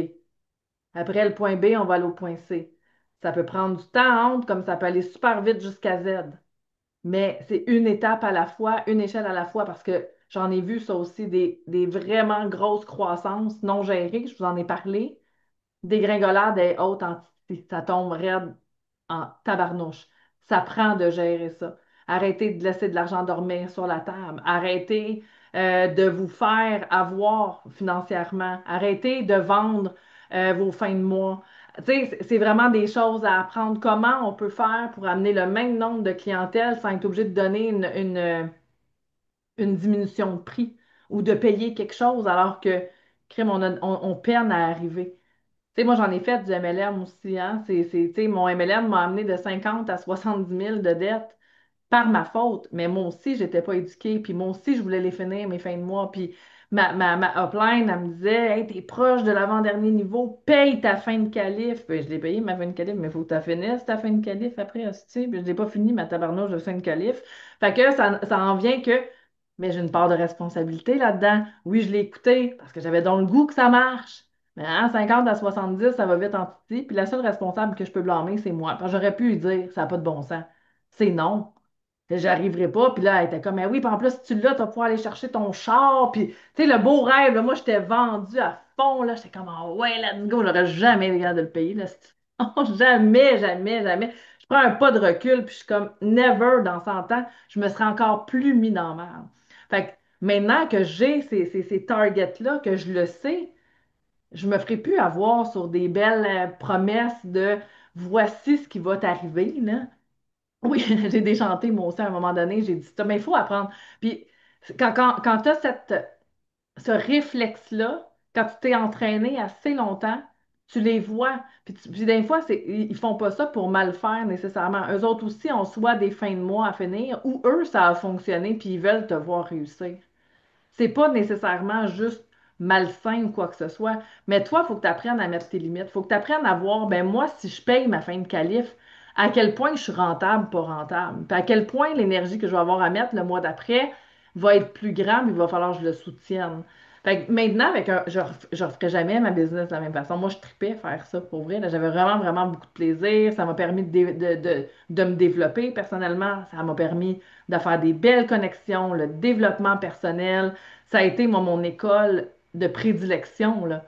Après le point B, on va aller au point C. Ça peut prendre du temps entre, comme ça peut aller super vite jusqu'à Z. Mais c'est une étape à la fois, une échelle à la fois, parce que j'en ai vu ça aussi, des vraiment grosses croissances non gérées, je vous en ai parlé. Dégringolade est haute en titi. Ça tombe raide en tabarnouche. Ça prend de gérer ça. Arrêtez de laisser de l'argent dormir sur la table. Arrêtez de vous faire avoir financièrement. Arrêtez de vendre vos fins de mois. Tu sais, c'est vraiment des choses à apprendre. Comment on peut faire pour amener le même nombre de clientèle sans être obligé de donner une diminution de prix ou de payer quelque chose alors que, crime, on peine à arriver. Tu sais, moi, j'en ai fait du MLM aussi, hein. Tu sais, mon MLM m'a amené de 50 à 70 000 de dettes par ma faute. Mais moi aussi, j'étais pas éduquée. Puis moi aussi, je voulais les finir, mes fins de mois. Puis ma upline, elle me disait, hey, t'es proche de l'avant-dernier niveau, paye ta fin de qualif. Puis je l'ai payé, ma fin de qualif, mais il faut que tu finisses ta fin de qualif après, hostie. Puis je l'ai pas fini, ma tabarnouche de fin de qualif. Fait que ça en vient que, mais j'ai une part de responsabilité là-dedans. Oui, je l'ai écouté parce que j'avais dans le goût que ça marche. Mais hein, 50 à 70, ça va vite en titi. Puis la seule responsable que je peux blâmer, c'est moi. Parce que j'aurais pu lui dire, ça n'a pas de bon sens. C'est non. J'arriverai pas. Puis là, elle était comme, mais oui, puis en plus, si tu l'as, tu vas pouvoir aller chercher ton char. Puis, tu sais, le beau rêve, là, moi, j'étais vendue à fond. Là, j'étais comme, ah ouais, let's go. J'aurais jamais été capable de le payer. Là. Oh, jamais, jamais, jamais. Je prends un pas de recul. Puis, je suis comme, never dans 100 ans, je me serais encore plus mis dans la merde. Fait que maintenant que j'ai ces targets-là, que je le sais, je me ferai plus avoir sur des belles promesses de voici ce qui va t'arriver, là. Oui, j'ai déchanté moi aussi à un moment donné, j'ai dit ça, mais il faut apprendre. Puis quand tu as ce réflexe-là, quand tu t'es entraîné assez longtemps, tu les vois. Puis des fois, ils font pas ça pour mal faire nécessairement. Eux autres aussi ont soit des fins de mois à finir, ou eux, ça a fonctionné, puis ils veulent te voir réussir. C'est pas nécessairement juste malsain ou quoi que ce soit. Mais toi, il faut que tu apprennes à mettre tes limites. Il faut que tu apprennes à voir, ben moi, si je paye ma fin de qualif, à quel point je suis rentable, pas rentable. Puis à quel point l'énergie que je vais avoir à mettre le mois d'après va être plus grande, puis il va falloir que je le soutienne. Fait que maintenant, je referai jamais ma business de la même façon. Moi, je tripais faire ça pour vrai, là. J'avais vraiment, vraiment beaucoup de plaisir. Ça m'a permis de me développer personnellement. Ça m'a permis de faire des belles connexions, le développement personnel. Ça a été, moi, mon école de prédilection, là.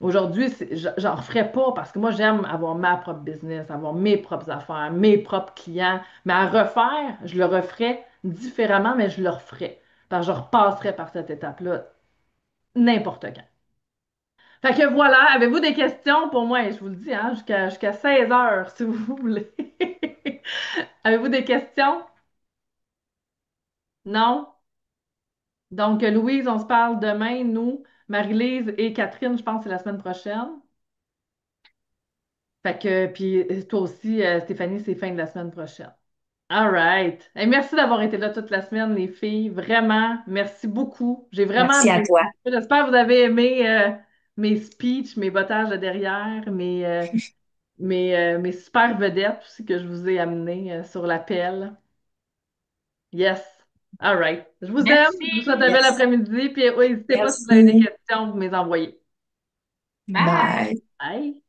Aujourd'hui, j'en referais pas parce que moi, j'aime avoir ma propre business, avoir mes propres affaires, mes propres clients. Mais à refaire, je le referais différemment, mais je le referais. Parce que je repasserais par cette étape-là n'importe quand. Fait que voilà, avez-vous des questions pour moi? Je vous le dis, hein, jusqu'à 16 heures, si vous voulez. Avez-vous des questions? Non? Donc, Louise, on se parle demain, nous, Marie-Lise et Catherine, je pense que c'est la semaine prochaine. Fait que, puis toi aussi, Stéphanie, c'est fin de la semaine prochaine. All right. Et merci d'avoir été là toute la semaine, les filles. Vraiment, merci beaucoup. J'ai vraiment Merci à apprécié. toi. J'espère que vous avez aimé mes speeches, mes bottages de derrière, mes super vedettes aussi que je vous ai amenées sur l'appel. Yes. All right. Je vous aime. Je vous souhaite un bel Yes. après-midi. Puis oui, n'hésitez pas si vous avez des Merci. questions, vous me les envoyez. Bye! Bye. Bye.